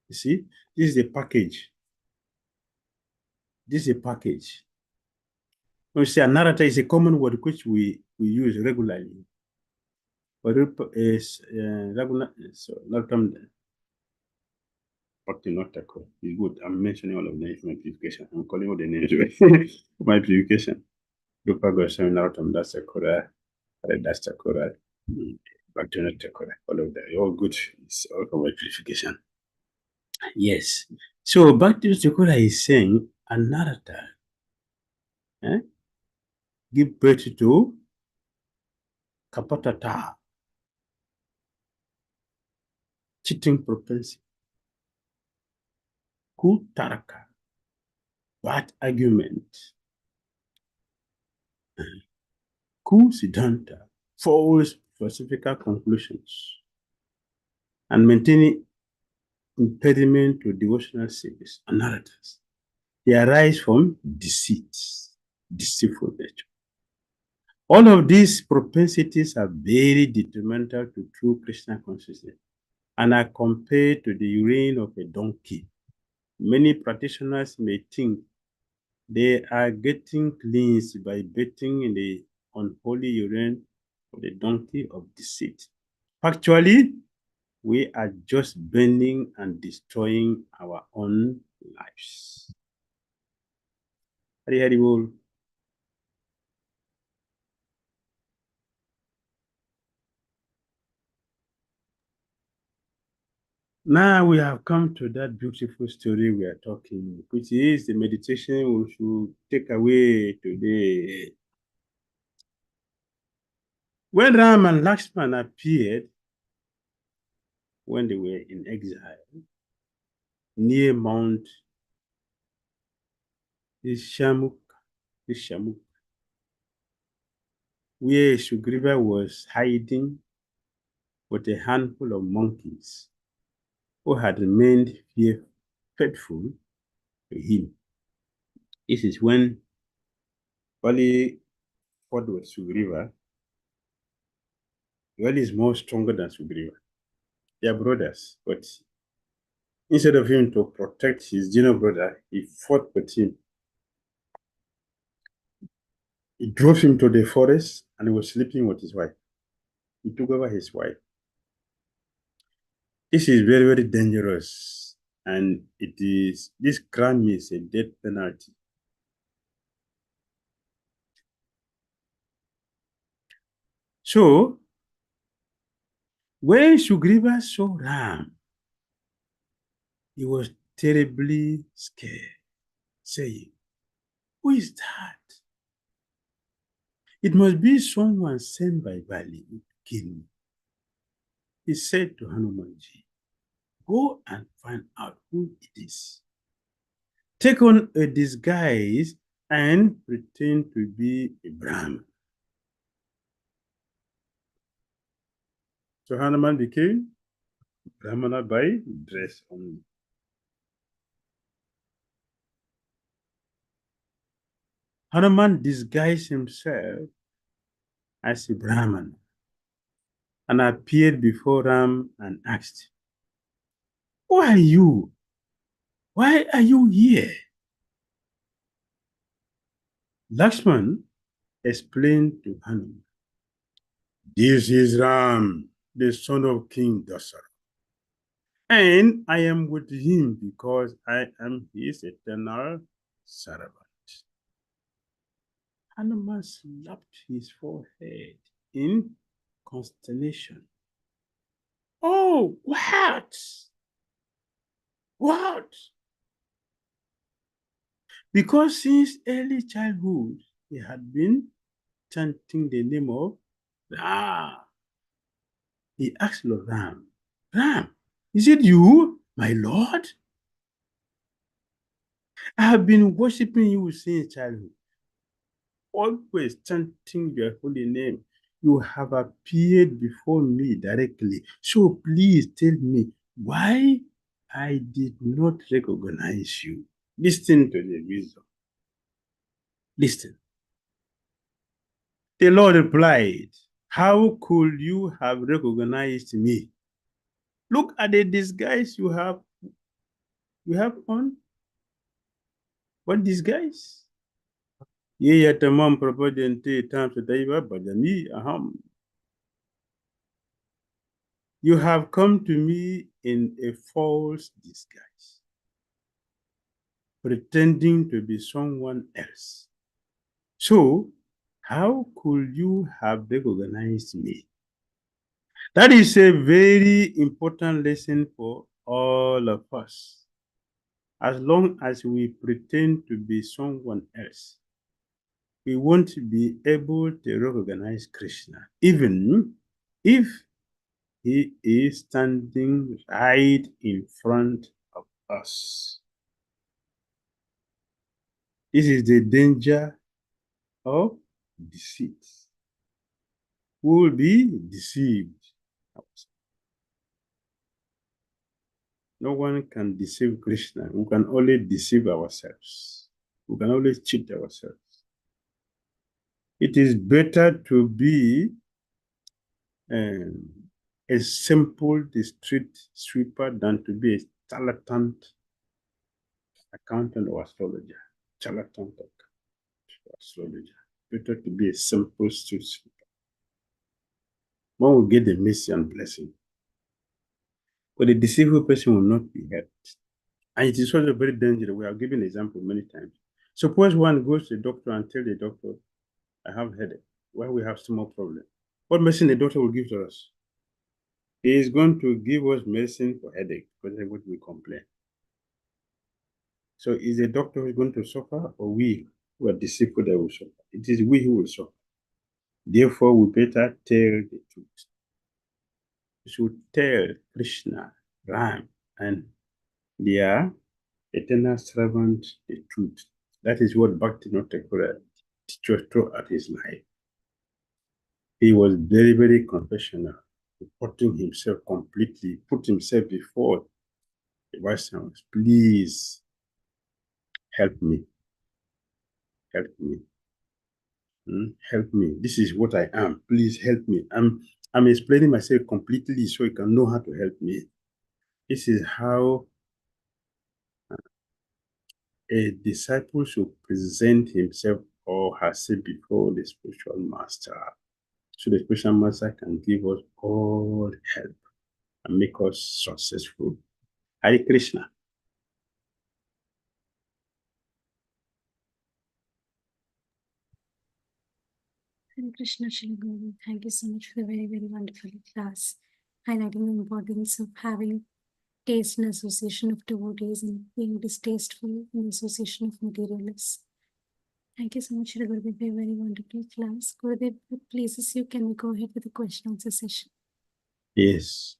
You see, this is a package. This is a package. When we say a narrative is a common word which we use regularly. But is regular, so narrative. Bhakti not tackle. It's good. I'm mentioning all of them in my purification. I'm calling all the names for my purification. Rupa Goswami narrative, that's a Korah. That's a Korah. Bhakti not tackle. All of them. All good. It's all for my purification. Yes. So Bhakti Chakura is saying a narrative give birth to kapatata, cheating propensity, kutaraka, bad argument, kusidanta, false philosophical conclusions, and maintaining impediment to devotional service and narratives. They arise from deceit, deceitful nature. All of these propensities are very detrimental to true Krishna consciousness and are compared to the urine of a donkey. Many practitioners may think they are getting cleansed by bathing in the unholy urine of the donkey of deceit. Actually, we are just burning and destroying our own lives. Hari Hari Bol. Now we have come to that beautiful story we are talking, which is the meditation we should take away today. When Ram and Lakshman appeared, when they were in exile, near Mount Shamuk, where Sugriva was hiding with a handful of monkeys who had remained faithful to him. This is when Bali fought with Sugriva. Bali is more stronger than Sugriva. They are brothers, but instead of him to protect his junior brother, he fought with him. He drove him to the forest and he was sleeping with his wife. He took over his wife. This is very, very dangerous. And this crime is a death penalty. So, when Sugriva saw Ram, he was terribly scared, saying, "Who is that? It must be someone sent by Bali to kill me." He said to Hanumanji, "Go and find out who it is. Take on a disguise and pretend to be a Brahmin." So Hanuman became Brahmana by dress only. Hanuman disguised himself as a Brahman and appeared before Ram and asked, "Who are you? Why are you here?" Lakshman explained to Hanuman, "This is Ram, the son of King Dasara, and I am with him because I am his eternal servant." Hanuman slapped his forehead in consternation. "Oh, what? What?" Because since early childhood, he had been chanting the name of Ram. He asked Lord Ram, "Ram, is it you, my Lord? I have been worshiping you since childhood, always chanting your holy name. You have appeared before me directly. So please tell me why I did not recognize you." Listen to the wisdom. Listen. The Lord replied, How could you have recognized me? Look at the disguise you have on. What disguise? Ye yatamam propagante tam sadaiva bajani aham. You have come to me in a false disguise, pretending to be someone else. So, how could you have recognized me? That is a very important lesson for all of us. As long as we pretend to be someone else, we won't be able to recognize Krishna, even if he is standing right in front of us. This is the danger of deceit. We will be deceived. No one can deceive Krishna. We can only deceive ourselves. We can only cheat ourselves. It is better to be a simple street sweeper than to be a charlatan accountant or astrologer. Charlatan astrologer. Better to be a simple street sweeper. One will get the mercy and blessing. But the deceitful person will not be helped. And it is also very dangerous. We have given example many times. Suppose one goes to the doctor and tells the doctor, I have headache. Why we have small problem? What medicine the doctor will give to us? He is going to give us medicine for headache because that's what we complain. So is the doctor who is going to suffer, or we who are deceitful that will suffer? It is we who will suffer. Therefore, we better tell the truth. We should tell Krishna, Ram, and their eternal servant the truth. That is what Bhakti teaches throughout his life. He was very, very confessional, putting himself completely, put himself before the Vaishnavas. Please help me. Help me. Help me. This is what I am. Please help me. I'm explaining myself completely so you can know how to help me. This is how a disciple should present himself or herself before the spiritual master. So the spiritual master can give us all help and make us successful. Hare Krishna. Hare Krishna, Shri Guru. Thank you so much for the very, very wonderful class, highlighting the importance of having taste and association of devotees and being distasteful in the association of materialists. Thank you so much, Shri Gurudev, for a very wonderful class. Gurudev, if it pleases you, can we go ahead with the question answer session? Yes.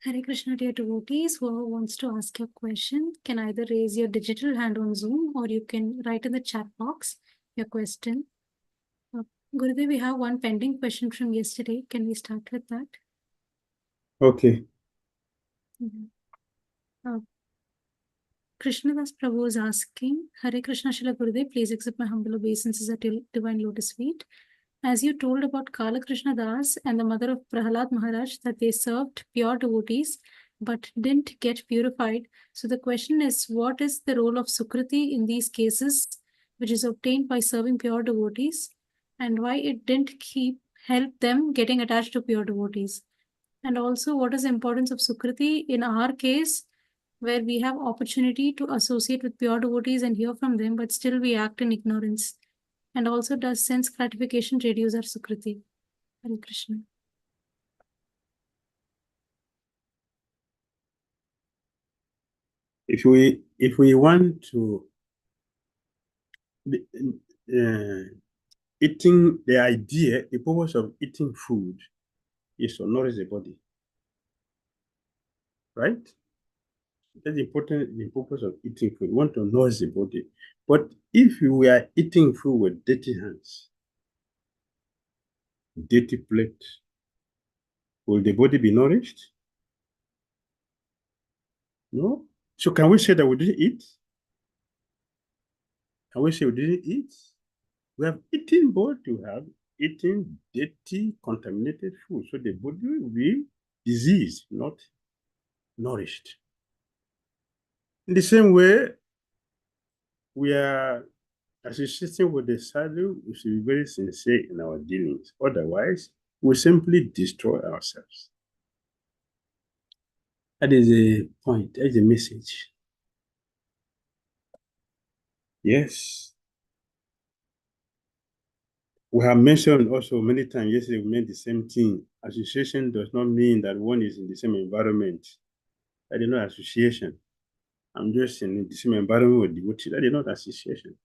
Hare Krishna, dear devotees. Whoever wants to ask your question can either raise your digital hand on Zoom or you can write in the chat box your question. Gurudev, we have one pending question from yesterday. Can we start with that? Okay. Krishnadas Prabhu is asking, Hare Krishna Shila Gurudev, please accept my humble obeisances at your divine lotus feet. As you told about Kala Krishna Das and the mother of Prahalad Maharaj that they served pure devotees but didn't get purified. So the question is, what is the role of Sukriti in these cases, which is obtained by serving pure devotees, and why it didn't help them getting attached to pure devotees? And also, what is the importance of Sukriti in our case, where we have opportunity to associate with pure devotees and hear from them, but still we act in ignorance? And also, does sense gratification reduce our Sukriti? Hare Krishna. If we want to eating, the purpose of eating food is to nourish the body, right? That's important. The purpose of eating food. We want to nourish the body. But if we are eating food with dirty hands, dirty plate, will the body be nourished? No. So can we say that we didn't eat? Can we say we didn't eat? We have eaten both. You have eaten dirty, contaminated food. So the body will be diseased, not nourished. In the same way, we are associating with the sadhu. We should be very sincere in our dealings. Otherwise, we simply destroy ourselves. That is a point. That is a message. Yes. We have mentioned also many times yesterday, we meant the same thing. Association does not mean that one is in the same environment. That is not association. I'm just in the same environment with devotee. That is not association.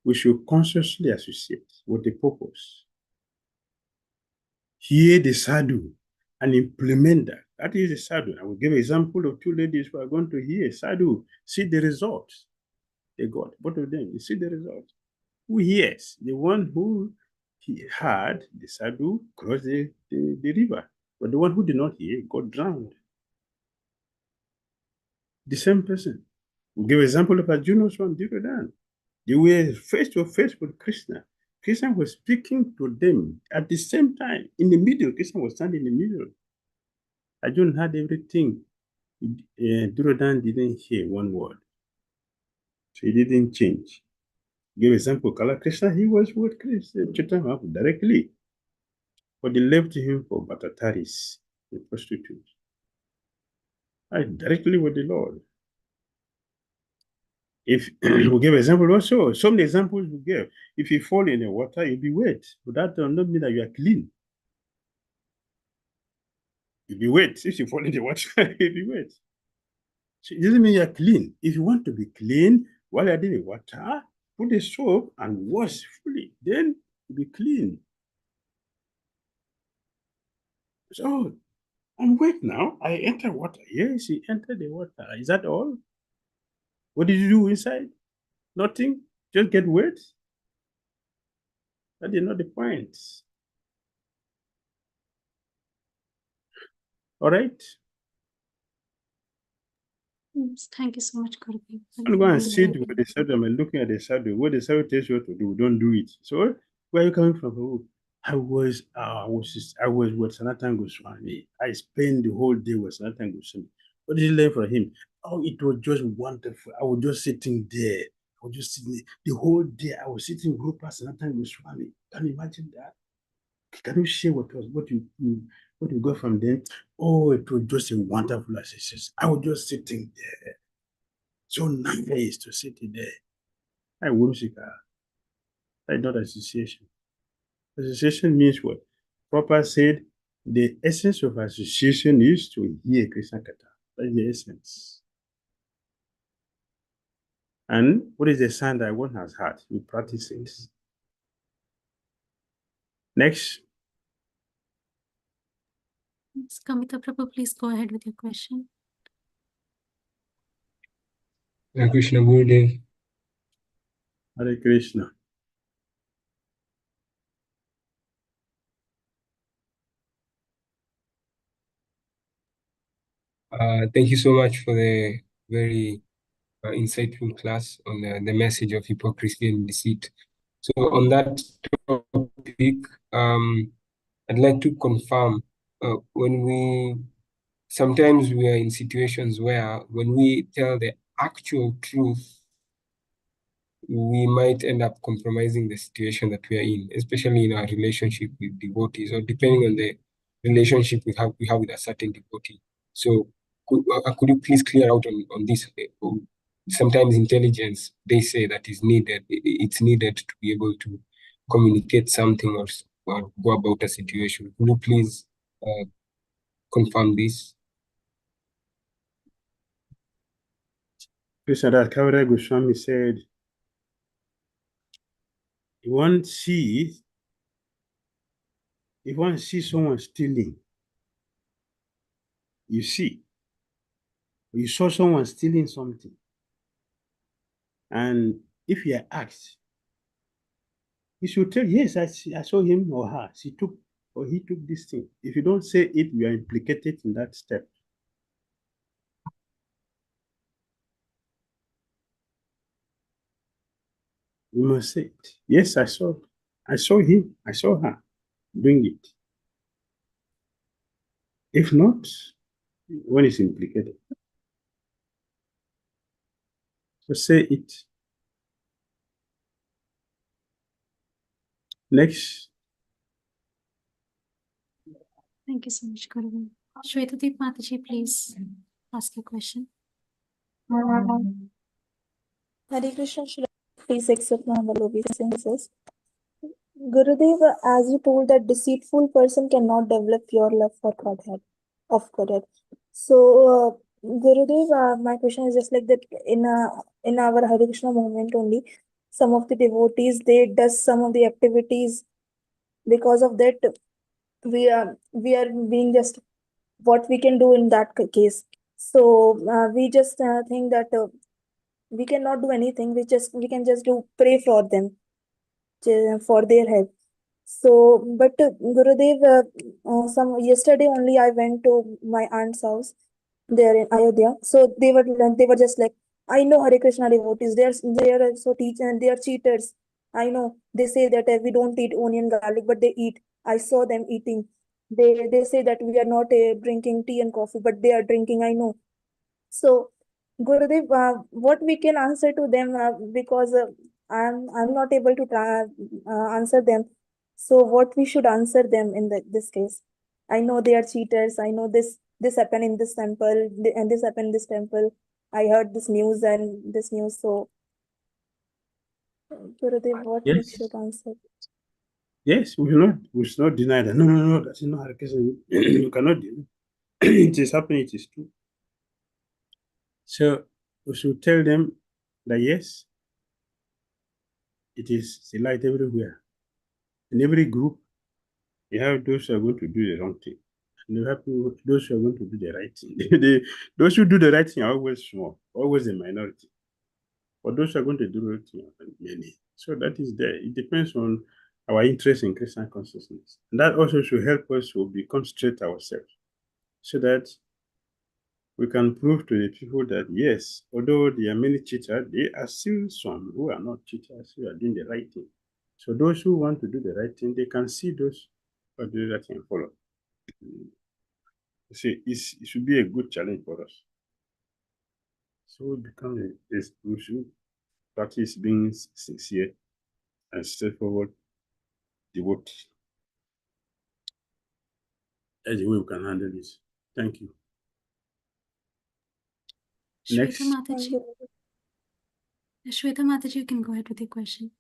We should consciously associate with the purpose. Hear the sadhu and implement that. That is the sadhu. I will give an example of two ladies who are going to hear sadhu, see the results. They got both of them. You see the results. Who hears? The one who he heard the sadhu cross the river, but the one who did not hear got drowned. The same person. We'll give an example of Arjuna from Dhira. They were face to face with Krishna. Krishna was speaking to them at the same time. In the middle, Krishna was standing in the middle. Arjuna heard everything. Duryodhana didn't hear one word. So he didn't change. Give example, Kala Krishna, he was with Krishna Chaitanya directly. But they left him for Bhattataris, the prostitute. Directly with the Lord. If we give example also, some examples we give. If you fall in the water, you'll be wet. But that does not mean that you are clean. You'll be wet. If you fall in the water, you'll be wet. So it doesn't mean you're clean. If you want to be clean while you're in the water, put the soap and wash fully. Then you'll be clean. So I'm wet now. I enter water. Yes, you entered the water. Is that all? What did you do inside? Nothing? Just get wet? That is not the point. All right? Yes, thank you so much, Kartik. I'm going to sit with the sadhu. I'm looking at the sadhu. What the sadhu tells you what to do, don't do it. So where are you coming from? Oh, I was with Sanatan Goswami. I spent the whole day with Sanatan Goswami. What did you learn from him? Oh, it was just wonderful. I was just sitting there. I was just sitting there. The whole day I was sitting with Sanatan Goswami. Can you imagine that? Can you share with us what you got from them? Oh, it was just a wonderful assistance. I was just sitting there. So nice to sit there. I worship her. That's not association. Association means what? Prabhupada said the essence of association is to hear Krishna Katha. That's the essence. And what is the sign that one has heard? We practice it. Next. Kamita Prabhu, please go ahead with your question. Hare Krishna Gurudev. Hare Krishna. Thank you so much for the very insightful class on the message of hypocrisy and deceit. So on that topic, I'd like to confirm sometimes we are in situations where when we tell the actual truth, we might end up compromising the situation that we are in, especially in our relationship with devotees, or depending on the relationship we have with a certain devotee. So could you please clear out on this? Sometimes intelligence, they say, that is needed. It's needed to be able to communicate something or go about a situation. Could you please confirm this? Krishna Das Kaviraj Goswami said, if one sees someone stealing, you saw someone stealing something, and if you are asked, you should tell, yes, I saw him or her. He took this thing. If you don't say it, you are implicated in that step. We must say it. Yes, I saw him, I saw her doing it. If not, one is implicated. So say it. Next. Thank you so much, Gurudev. Shwetadeep Mataji, please ask your question. Hare Krishna, should I please accept my humble obeisances? Gurudev, as you told that deceitful person cannot develop pure love for Godhead, of Godhead. So, Gurudev, my question is just like that in our Hare Krishna movement only, some of the devotees, they does some of the activities. Because of that, we are being just what we can do in that case. So we just think that we cannot do anything. We can just do pray for them for their help. So, but Gurudev, some yesterday only I went to my aunt's house there in Ayodhya. So they were just like, I know Hare Krishna devotees. They are so they are cheaters. I know they say that we don't eat onion garlic, but they eat. I saw them eating. They say that we are not drinking tea and coffee, but they are drinking. I know. So, Gurudev, what we can answer to them because I'm not able to answer them. So, what we should answer them in this case? I know they are cheaters. I know this happened in this temple and this happened in this temple. I heard this news and this news. So, Gurudev, what we Yes. should answer? Yes, we should not deny that. No, that is not Hare Krishna. You cannot deny. It is happening, it is true. So we should tell them that yes, it is the light everywhere. In every group, you have those who are going to do the wrong thing. And you have those who are going to do the right thing. Those who do the right thing are always small, always the minority. But those who are going to do the right thing are many. So that is there. It depends on our interest in Christian consciousness. And that also should help us to become straight ourselves, so that we can prove to the people that yes, although there are many cheaters, there are still some who are not cheaters, who are doing the right thing. So those who want to do the right thing, they can see those who are doing the right thing and follow. You see, it should be a good challenge for us. So we should practice being sincere and straightforward, devotee. That's the way we can handle this. Thank you. Shweta Next. Thank Mataji. you. Shweta Mataji, you can go ahead with your question.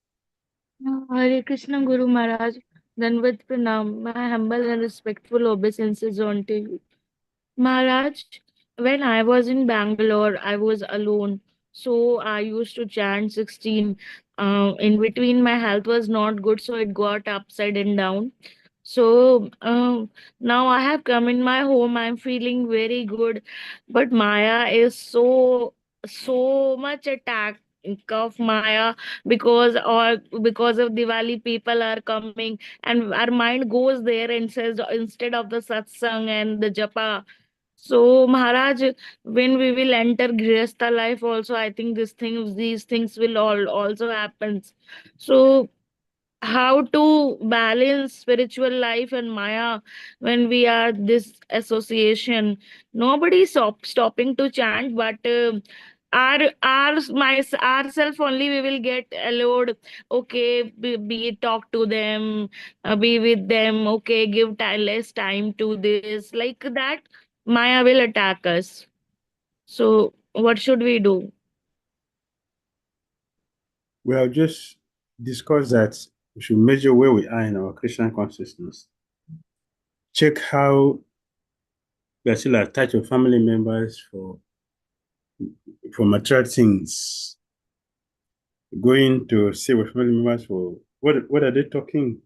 Hare Krishna Guru Maharaj, then with Pranam, my humble and respectful obeisances unto you. Maharaj, when I was in Bangalore, I was alone. So I used to chant 16. In between, my health was not good, so it got upside and down. So now I have come in my home. I'm feeling very good, but Maya is so much attack of Maya because of Diwali people are coming and our mind goes there and says instead of the satsang and the japa. So Maharaj, when we will enter Grihastha life also, I think these things will all also happen. So how to balance spiritual life and Maya when we are this association? Nobody stopping to chant, but ourself only we will get allowed. Okay, be talk to them, be with them. Okay, give less time to this like that. Maya will attack us. So what should we do? We have just discussed that we should measure where we are in our Christian consciousness. Check how we are still attached to family members for material things. Going to stay with family members for what are they talking?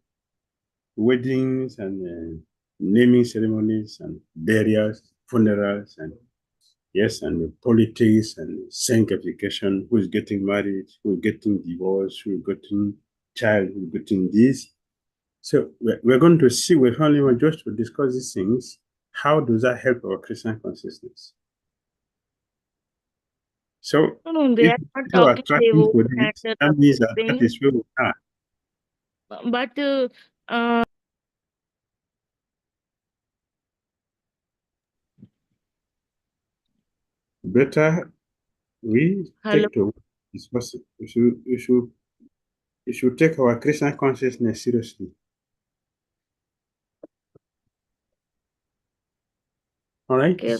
Weddings and naming ceremonies and burials, funerals, and yes, and politics and sanctification. Who is getting married? Who is getting divorced? Who is getting child? Who is getting this? So we're going to see with family members just to discuss these things. How does that help our Christian consciousness? So No, they if are not you are talking attracting for devotion this, and that means that thing, is where we are. but Better we hello. take to this person. We should take our Christian consciousness seriously. All right. Okay.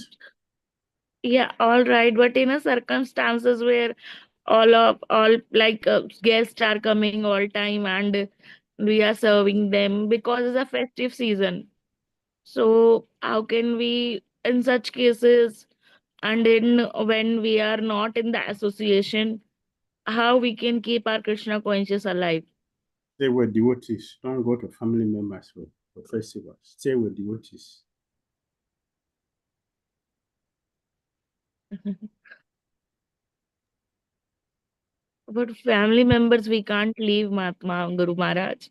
Yeah, all right. But in a circumstances where all like guests are coming all time and we are serving them because it's a festive season. So how can we in such cases and in when we are not in the association, how we can keep our Krishna conscious alive? Stay with devotees. Don't go to family members for festivals. Stay with devotees. But family members we can't leave Mahatma Guru Maharaj.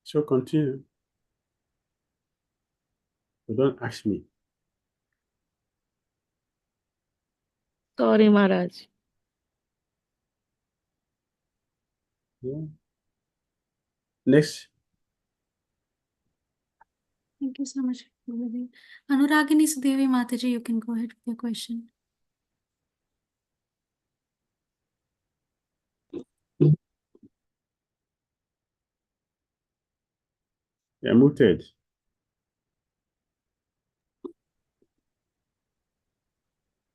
So continue. But don't ask me. Sorry, Maharaj. Yeah. Next. Thank you so much, Gurudev. Anuragini Sudevi Mataji, you can go ahead with your question. You're muted.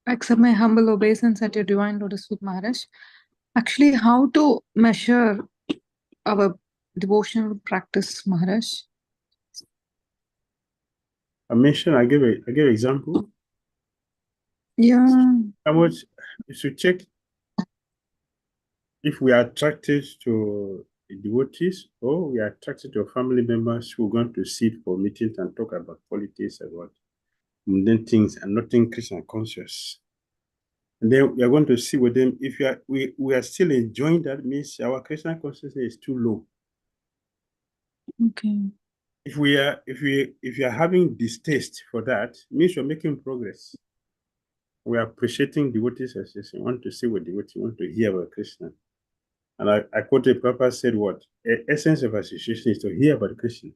Accept my humble obeisance at your divine lotus feet, Maharaj. Actually, how to measure our devotional practice, Maharaj? I gave example. Yeah. How much you should check if we are attracted to devotees or we are attracted to family members who are going to sit for meetings and talk about politics and what mundane things and nothing Christian conscious. And then we are going to see with them if we are still enjoying that, means our Christian consciousness is too low. Okay. If we are having distaste for that, means we're making progress. We are appreciating devotees association. Want to see what devotees want to hear about Krishna. And I quoted Papa said what? The essence of association is to hear about Krishna.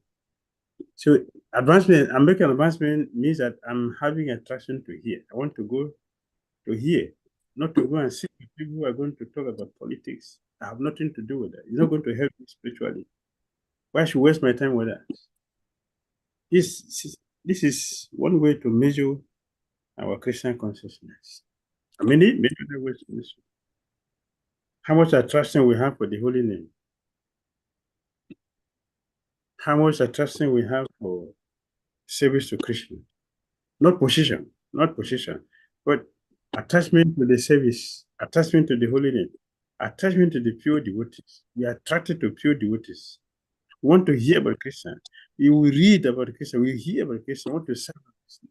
So advancement, I'm making advancement means that I'm having attraction to hear. I want to go to hear, not to go and sit with people who are going to talk about politics. I have nothing to do with that. It's not going to help me spiritually. Why should I waste my time with that? This is one way to measure our Christian consciousness. Many other ways to measure how much attraction we have for the holy name, how much attraction we have for service to Krishna. Not position, but attachment to the service, attachment to the holy name, attachment to the pure devotees. We are attracted to pure devotees. We want to hear about Krishna. We will read about Krishna. We hear about Krishna. We want to serve Krishna.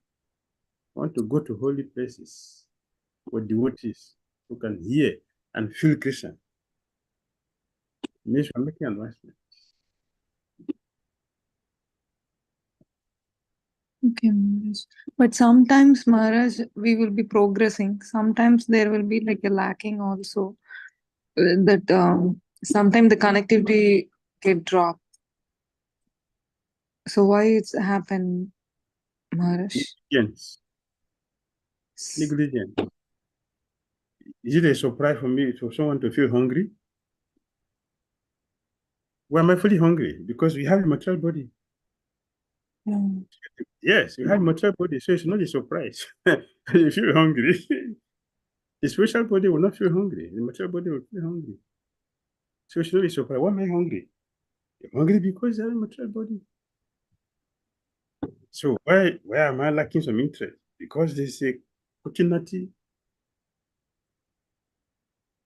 We want to go to holy places with devotees who can hear and feel Krishna. Means we're making advancement. Okay, Maharaj. But sometimes, Maharaj, we will be progressing. Sometimes there will be like a lacking also. That sometimes the connectivity get dropped. So why it's happened, Maharaj? Negligence. Negligence. Is it a surprise for me for someone to feel hungry? Why am I feeling hungry? Because we have a material body. Yeah. Yes, you have a material body, so it's not a surprise. You feel hungry. The spiritual body will not feel hungry. The material body will feel hungry. So it's not a surprise. Why am I hungry? I'm hungry because I have a material body. So why am I lacking some interest? Because there's a opportunity.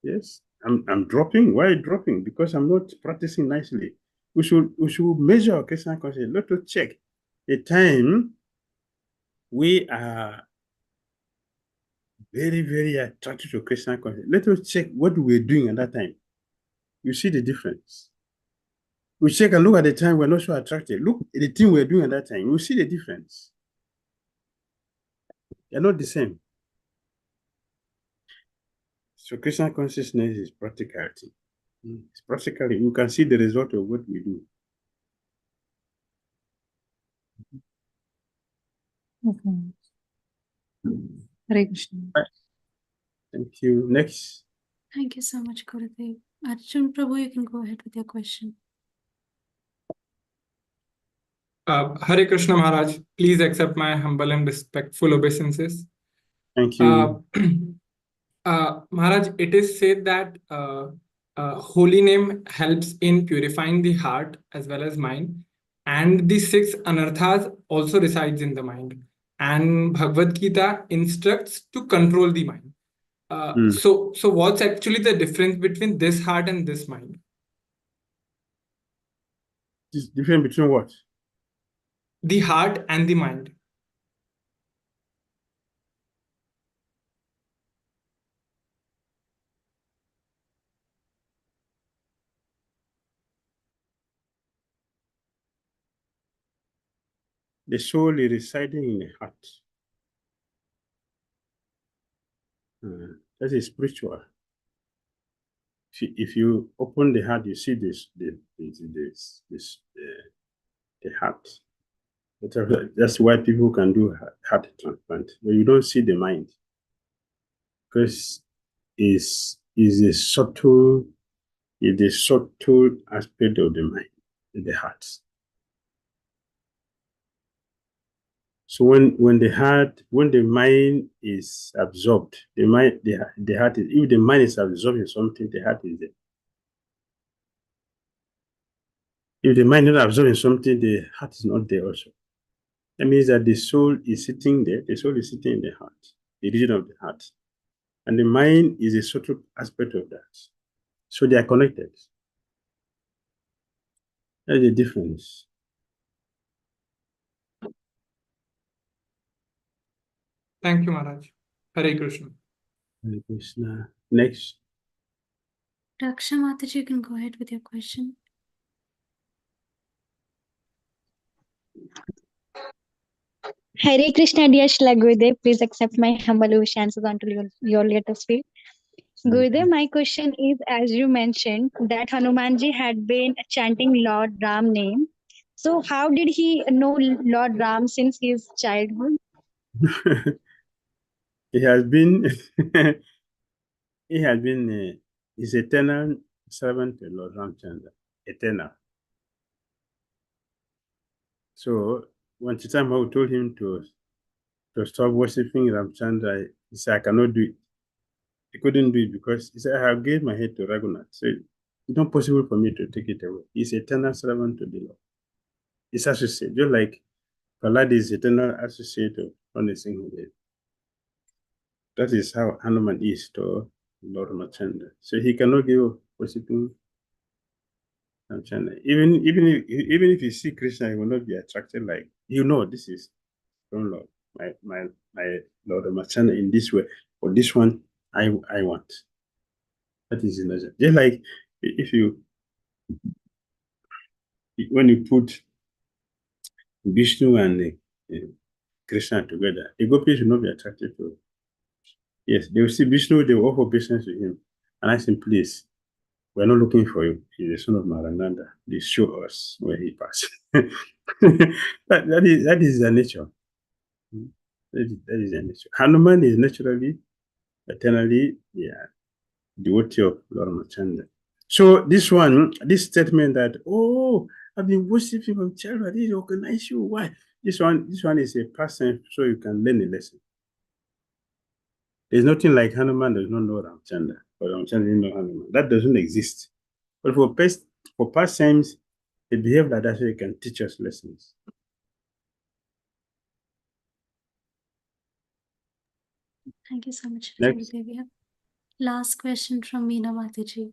Yes, I'm dropping. Why dropping? Because I'm not practicing nicely. We should measure our Christian consciousness. Let us check the time we are very, very attracted to Christian consciousness. Let us check what we're doing at that time. You see the difference. We check and look at the time we're not so attracted. Look at the thing we're doing at that time. You see the difference. They're not the same. So Krishna consciousness is practicality. It's practically, you can see the result of what we do. Okay. Hare Krishna. Thank you. Next. Thank you so much, Gurudev. Arjun Prabhu, you can go ahead with your question. Hare Krishna Maharaj, please accept my humble and respectful obeisances. Thank you. Maharaj, it is said that holy name helps in purifying the heart as well as mind, and the 6 anarthas also resides in the mind. And Bhagavad Gita instructs to control the mind. So what's actually the difference between this heart and this mind? This difference between what? The heart and the mind. The soul is residing in the heart. That is spiritual. If you open the heart, you see the heart. That's why people can do heart transplant. But you don't see the mind, because it's a subtle aspect of the mind, the heart. So when the mind is absorbed, the heart is, if the mind is absorbing something, the heart is there. If the mind is not absorbing something, the heart is not there also. That means that the soul is sitting there. The soul is sitting in the heart, the region of the heart, and the mind is a subtle aspect of that. So they are connected. That's the difference. Thank you, Maharaj. Hare Krishna. Hare Krishna. Next. Raksha Mataji, you can go ahead with your question. Hare Krishna, dear Shila Gurudev, please accept my humble obeisances until your latest feet. Gurudev, my question is, as you mentioned that Hanumanji had been chanting Lord Ram name. So how did he know Lord Ram since his childhood? He has been his eternal servant to Lord Ramchandra. Eternal. So when Chitama told him to stop worshipping Ramchandra, he said, I cannot do it. He couldn't do it because he said, I have given my head to Raghunath. So it's not possible for me to take it away. He's eternal servant to the Lord. It's associate, just like Prahlad is eternal associate of only single day. That is how Hanuman is to Lord Ramchandra. So he cannot give up worshipping Ramchandra. Even if you see Krishna, he will not be attracted like, this is from Lord, my Lord Ramchandra in this way. For this one, I want. That is in nature. Just like when you put Vishnu and Krishna together, the gopis will not be attracted to it. Yes, they will see Vishnu, they will offer obeisance to him. And I say, please, we're not looking for you. He's the son of Marananda. They show us where he passed. that is their nature. That is their nature. Hanuman is naturally, eternally, devotee of Lord Ramchandra. So this statement that, I've been worshiping from childhood, I didn't recognize you. Why? This one is a past tense, so you can learn a lesson. There's nothing like Hanuman does not know Ramchandra, or Ramchandra didn't know Hanuman. That doesn't exist. But for past times, they behave like that so they can teach us lessons. Thank you so much, Next. Gurudev. Last question from Meena Mataji.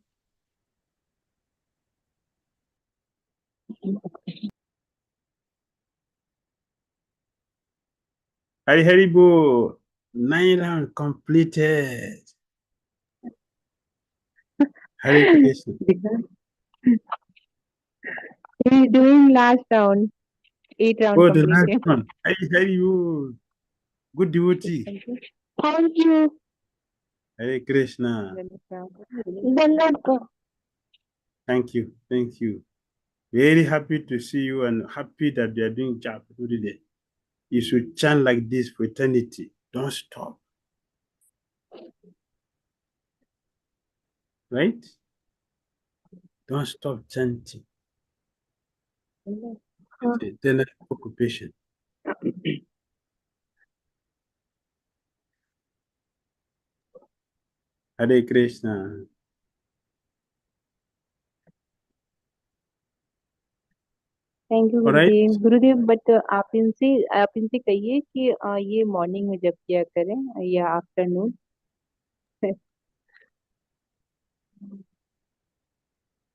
Hari Bo, 9 rounds completed. Hare Krishna. He's doing last round. 8 round The last completed. one. Hari Bo. Good devotee. Thank you. Thank you. Hare Krishna. Dandavat. Thank you. Thank you. Very happy to see you and happy that you are doing job every day. You should chant like this for eternity. Don't stop. Right? Don't stop chanting. It's an eternal occupation. Hare Krishna. Thank you All right? Gurudev Gurudev but आप इनसे कहिए कि ये morning में जब किया करें या afternoon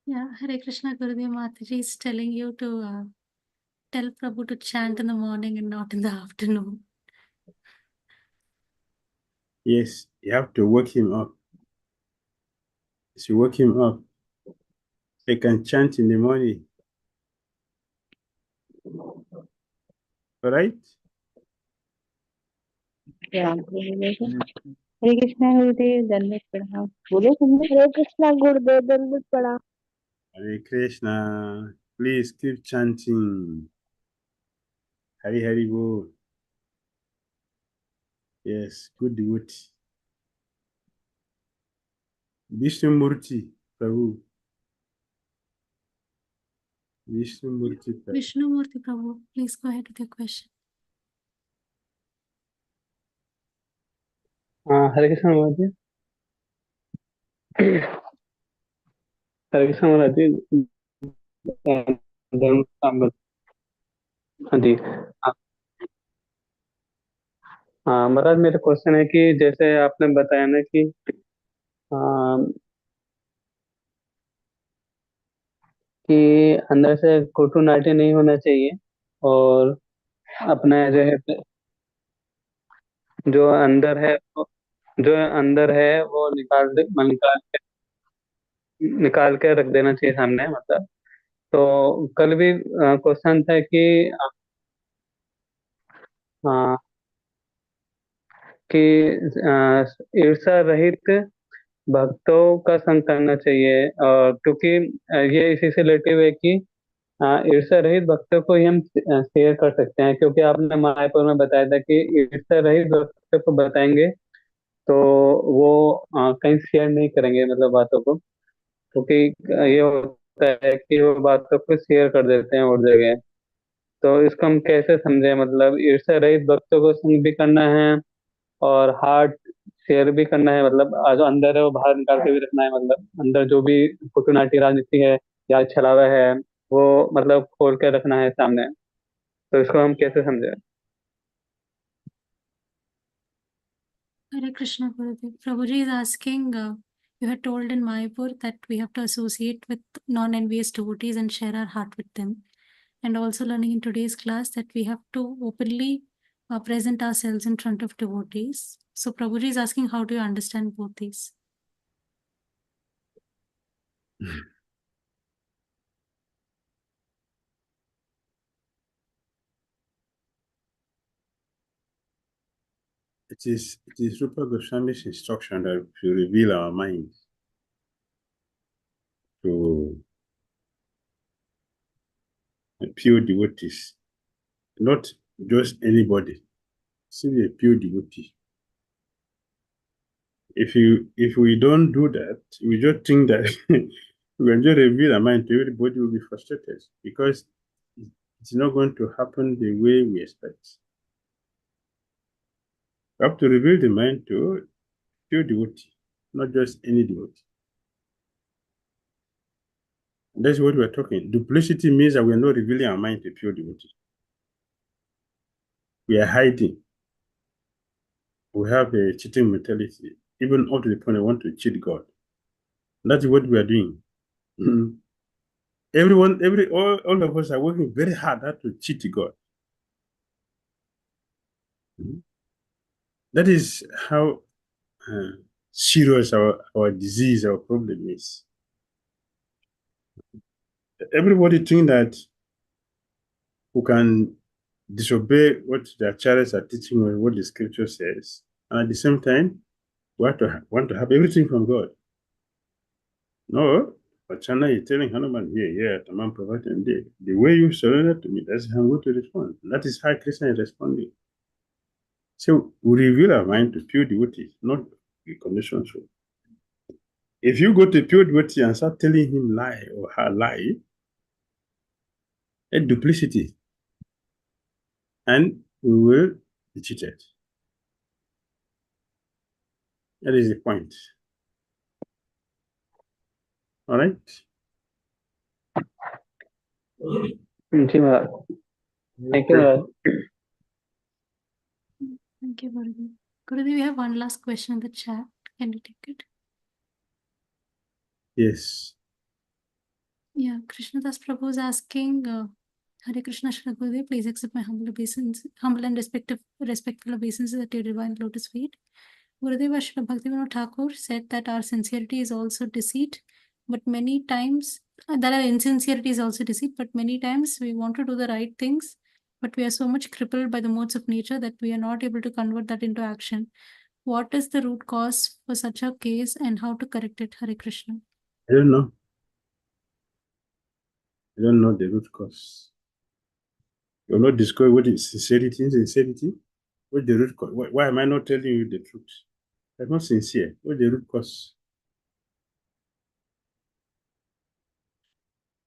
Yeah, Hare Krishna Gurudev Mataji is telling you to tell Prabhu to chant in the morning and not in the afternoon. Yes, you have to wake him up. As you wake him up, they can chant in the morning. All right? हरे कृष्णा गुरुदेव दंडवत प्रणाम बोलो तुमने हरे कृष्णा गुरुदेव दंडवत प्रणाम Hare Krishna. Please keep chanting. Hari Hari Bo. Yes, good devotee. Vishnu Murti, Prabhu. Vishnu Murti, Prabhu. Vishnu Murthy Prabhu, please go ahead with your question. हरे कृष्ण महाराज जी हरे कृष्ण महाराज जी हाँ जी महाराज मेरा question है कि जैसे आपने बताया ना कि अंदर से कुटु नाट्य नहीं होना चाहिए और अपना जो है जो अंदर है वो निकाल के रख देना चाहिए सामने मतलब तो कल भी क्वेश्चन था कि कि ईर्षा रहित भक्तों का संग करना चाहिए और क्योंकि ये इसी से रिलेटिव है कि ईर्षा रहित भक्तों को ही हम शेयर कर सकते हैं क्योंकि आपने मायापुर में बताया था कि ईर्षा रहित भक्तों को बताएंगे तो वो कहीं शेयर नहीं करेंगे मतलब बातों को क्योंकि ये होता है कि वो बातों को शेयर कर देते हैं और जगह तो इसको हम कैसे समझे मतलब ईर्षा रहित भक्तों को संग भी करना है और हार्ट शेयर भी करना है मतलब जो अंदर है वो बाहर निकाल के भी रखना है मतलब अंदर जो भी कुटुनाटी राजनीति है या छलावा है वो मतलब खोल के रखना है सामने तो इसको हम कैसे समझे Hare Krishna Gurudev. Prabhuji is asking, you had told in Mayapur that we have to associate with non-envious devotees and share our heart with them. And also learning in today's class that we have to openly present ourselves in front of devotees. So Prabhuji is asking, how do you understand both these? It is Rupa Goswami's instruction that we reveal our minds to pure devotees, not just anybody. See a pure devotee. If we don't do that, we just think that we're just reveal our mind to everybody will be frustrated because it's not going to happen the way we expect. We have to reveal the mind to pure devotee, not just any devotee. That's what we're talking. Duplicity means that we're not revealing our mind to pure devotee. We are hiding. We have a cheating mentality, even up to the point I want to cheat God. That's what we are doing. All of us are working very hard to cheat God. That is how serious our disease, our problem is. Everybody think that we can disobey what the acharyas are teaching or what the scripture says, and at the same time, we have to want to have everything from God. No, but China is telling Hanuman, yeah, the man provided the way you surrender to me, that's how I'm going to respond. That is how Krishna is responding. So we reveal our mind to pure devotee, not the conditions. If you go to pure devotee and start telling him lie or her lie, it's duplicity. And we will be cheated. That is the point. All right? जी Maharaj thank you Maharaj Thank you, Gurudev. Gurudev, we have one last question in the chat. Can you take it? Yes. Yeah, Krishnadas Prabhu is asking, Hare Krishna Shri Gurudev, please accept my humble and respectful obeisances at your divine lotus feet. Gurudev Srila Bhaktivinoda Thakur said that our sincerity is also deceit, but many times, that our insincerity is also deceit, but many times we want to do the right things, but we are so much crippled by the modes of nature that we are not able to convert that into action. What is the root cause for such a case and how to correct it? Hare Krishna. I don't know. I don't know the root cause. You're not discovering what is sincerity. What's the root cause? Why am I not telling you the truth? I'm not sincere. What's the root cause?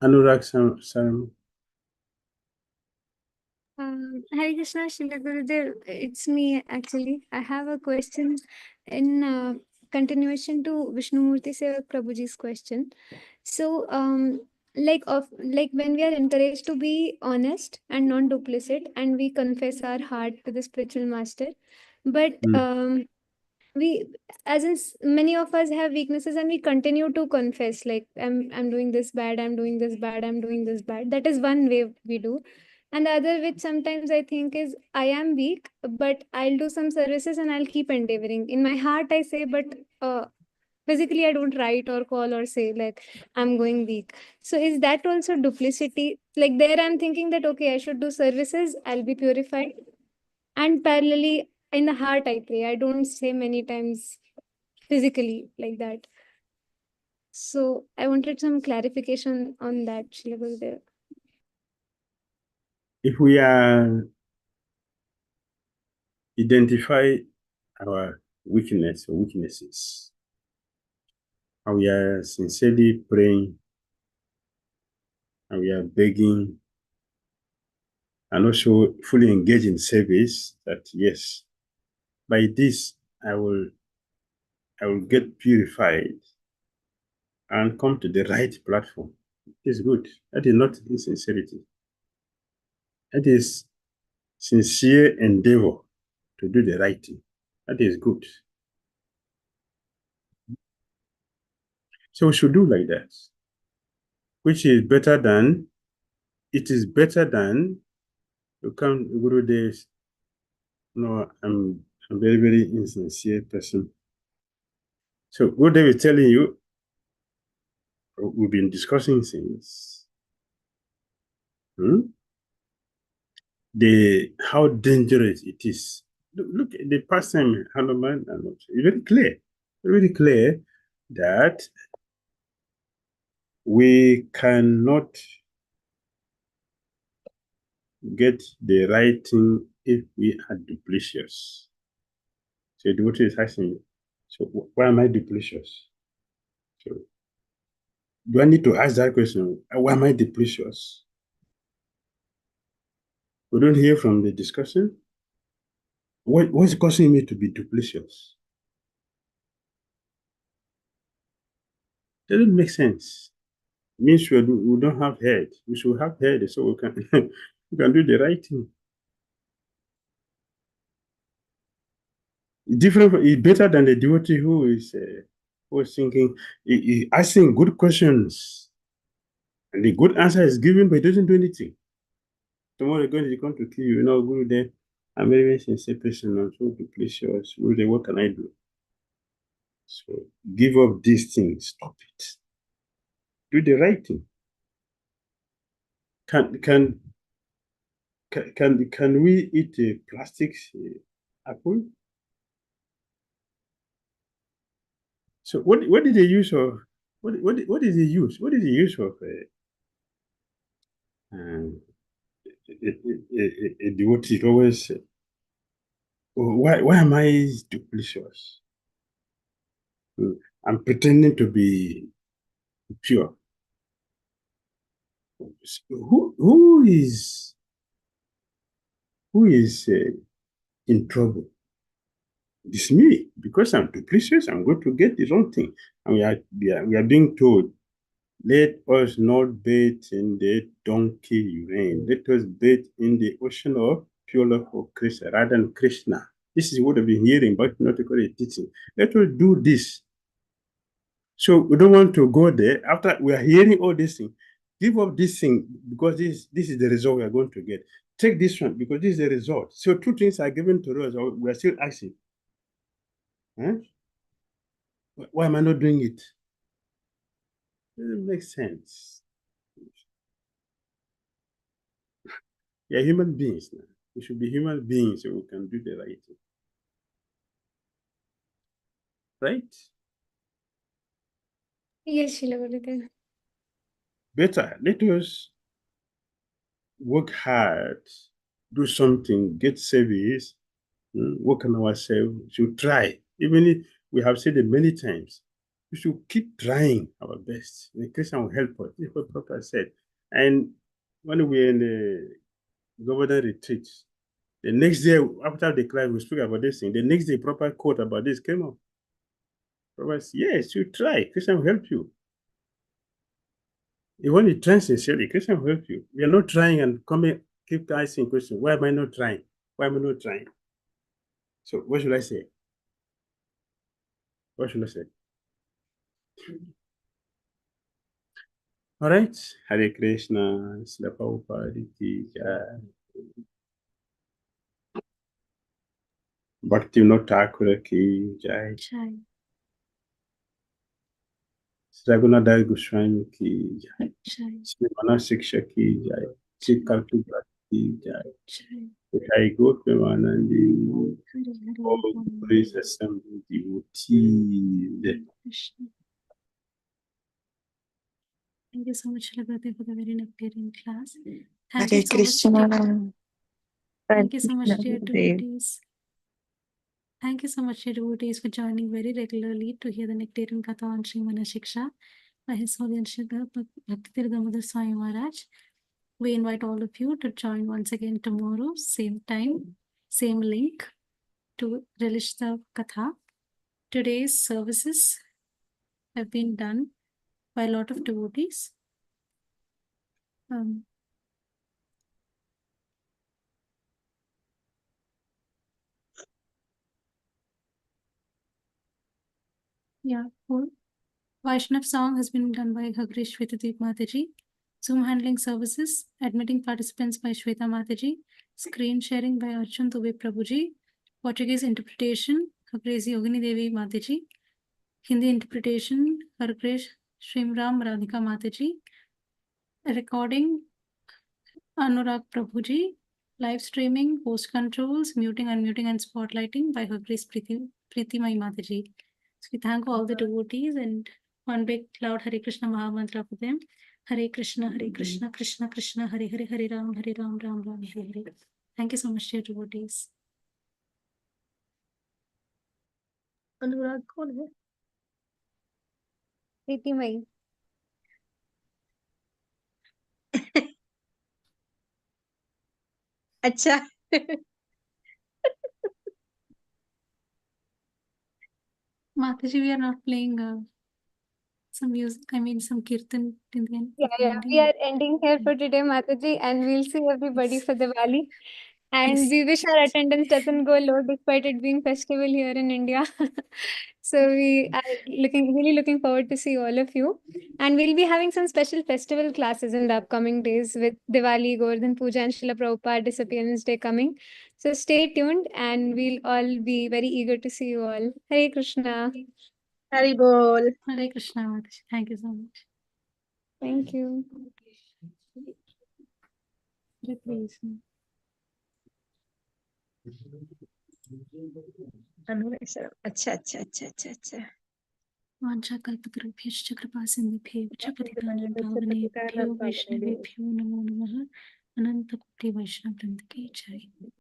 Anurag Saram. Hare Krishna, Shri Gurudev. It's me actually. I have a question in continuation to Vishnumurti Sevak Prabhuji's question. So, like when we are encouraged to be honest and non-duplicit, and we confess our heart to the spiritual master, but we, as in many of us have weaknesses, and we continue to confess like I'm doing this bad, I'm doing this bad, I'm doing this bad. That is one way we do. And the other, which sometimes I think, is I am weak, but I'll do some services and I'll keep endeavoring. In my heart I say, but physically I don't write or call or say like I'm going weak. So is that also duplicity? Like there I'm thinking that okay, I should do services, I'll be purified, and parallelly in the heart I pray. I don't say many times physically like that. So I wanted some clarification on that, Shri Gurudev. If we are identify our weakness or weaknesses, and we are sincerely praying, and we are begging, and also fully engaged in service, that yes, by this I will get purified and come to the right platform. It is good. That is not insincerity. That is sincere endeavor to do the right thing. That is good. So we should do like that. Which is better than, it is better than you come Guru days. No, I'm a very, very insincere person. So Guru Dev is telling you, we've been discussing things. How dangerous it is. Look at the past time Hanuman, and it's very clear that we cannot get the right thing if we are duplicitous. So the devotee is asking, so why am I duplicitous? So do I need to ask that question? Why am I duplicitous? We don't hear from the discussion. What's causing me to be duplicitous? Doesn't make sense. It means we don't have head. We should have head so we can we can do the right thing. It's better than the devotee who is thinking, asking good questions, and the good answer is given, but he doesn't do anything. Tomorrow going to come to kill you. Guru, there, I'm very, very sincere person. I'm so duplicitous. Guru, what can I do? So give up these things. Stop it. Do the right thing. Can we eat a plastic apple? So what did they use of what is the use? What is the use of a devotee always say, oh, why am I duplicitous? I'm pretending to be pure. Who is in trouble? It's me, because I'm duplicitous. I'm going to get the wrong thing, and we are being told, let us not bathe in the donkey urine. Let us bathe in the ocean of pure love for Krishna, rather than Krishna. This is what I've been hearing, but not a teaching. Let us do this. So we don't want to go there. After we are hearing all these things, give up this thing because this is the result we are going to get. Take this one because this is the result. So two things are given to us. We are still asking, huh? Why am I not doing it? It doesn't make sense. We are human beings now. We should be human beings so we can do the right thing. Right? Yes, Srila Gurudev. Better, let us work hard, do something, get service, work on ourselves. We should try. Even if we have said it many times, we should keep trying our best. The Christian will help us. This is what Papa said. And when we were in the governor retreat, the next day after the class, we spoke about this thing. The next day, proper quote about this came up. Papa said, yes, you try. Christian will help you. When you try sincerely, Christian will help you. We are not trying and coming, keep asking questions. Why am I not trying? Why am I not trying? So what should I say? What should I say? All right. Hare Krishna. Srila Prabhupada ki jai. Bhakti Vinod Thakur ki jai. Jai. Sri Raghunath Goswami ki jai. Jai. Sri Manah-Siksa ki jai. Sri Kartik ki jai. Jai. Jai Gopimanandi. Hare Hare All Rama. praise assembled devotees. Krishna. Thank you so much, Srila Gurudev, for the very nectarian class. Thank you Hare so much. Krishna. Thank you so much, Krishna dear Gurudev. devotees. Thank you so much, dear devotees, for joining very regularly to hear the nectarian Katha on Sri Manah-Siksa by His Holiness Bhakti Damodara Swami Maharaj. We invite all of you to join once again tomorrow, same time, same link, to relish the Katha. Today's services have been done by a lot of devotees. Yeah, cool. Vaishnav song has been done by Hagri Shwetadeep Mataji. Zoom handling services, admitting participants by Shweta Mataji. Screen sharing by Arjun Dubey Prabhuji. Portuguese interpretation, Hagrezi Yogini Devi Mataji. Hindi interpretation, Hargresh Shrimram Radhika Mataji. Recording, Anurag Prabhuji. Live streaming, post controls, muting, unmuting, and spotlighting by Hagresh Priti Mai Mataji. So we thank all the devotees and one big loud Hare Krishna Mahamantra for them. Hare Krishna, Krishna Krishna, Hare Hare, Hare Ram, Ram Ram, Hare Hare. Thank you so much, dear devotees. अनुराग कौन है? प्रीतिमयी. अच्छा. Mataji, we are not playing some music, I mean some kirtan in the end. Yeah, we are ending here for today, Mataji, and we'll see everybody for Diwali. And we wish our attendance doesn't go low despite it being festival here in India. So we are really looking forward to see all of you. And we'll be having some special festival classes in the upcoming days with Diwali, Govardhan Puja, and Srila Prabhupada Disappearance Day coming. So stay tuned and we'll all be very eager to see you all. Hare Krishna. Hari Bol. Hare Krishna, Mataji. Thank you so much. Thank you. Hare Krishna. अच्छा अच्छा अच्छा अच्छा अच्छा वाञ्छाकल्पतरुभ्यश्च कृपासिन्धुभ्यैव च पतितानां पतितानां पावनेभ्यो पावनेभ्यो वैष्णवेभ्यो नमो नमः। अनन्तकोटि वैष्णववृन्द की जय।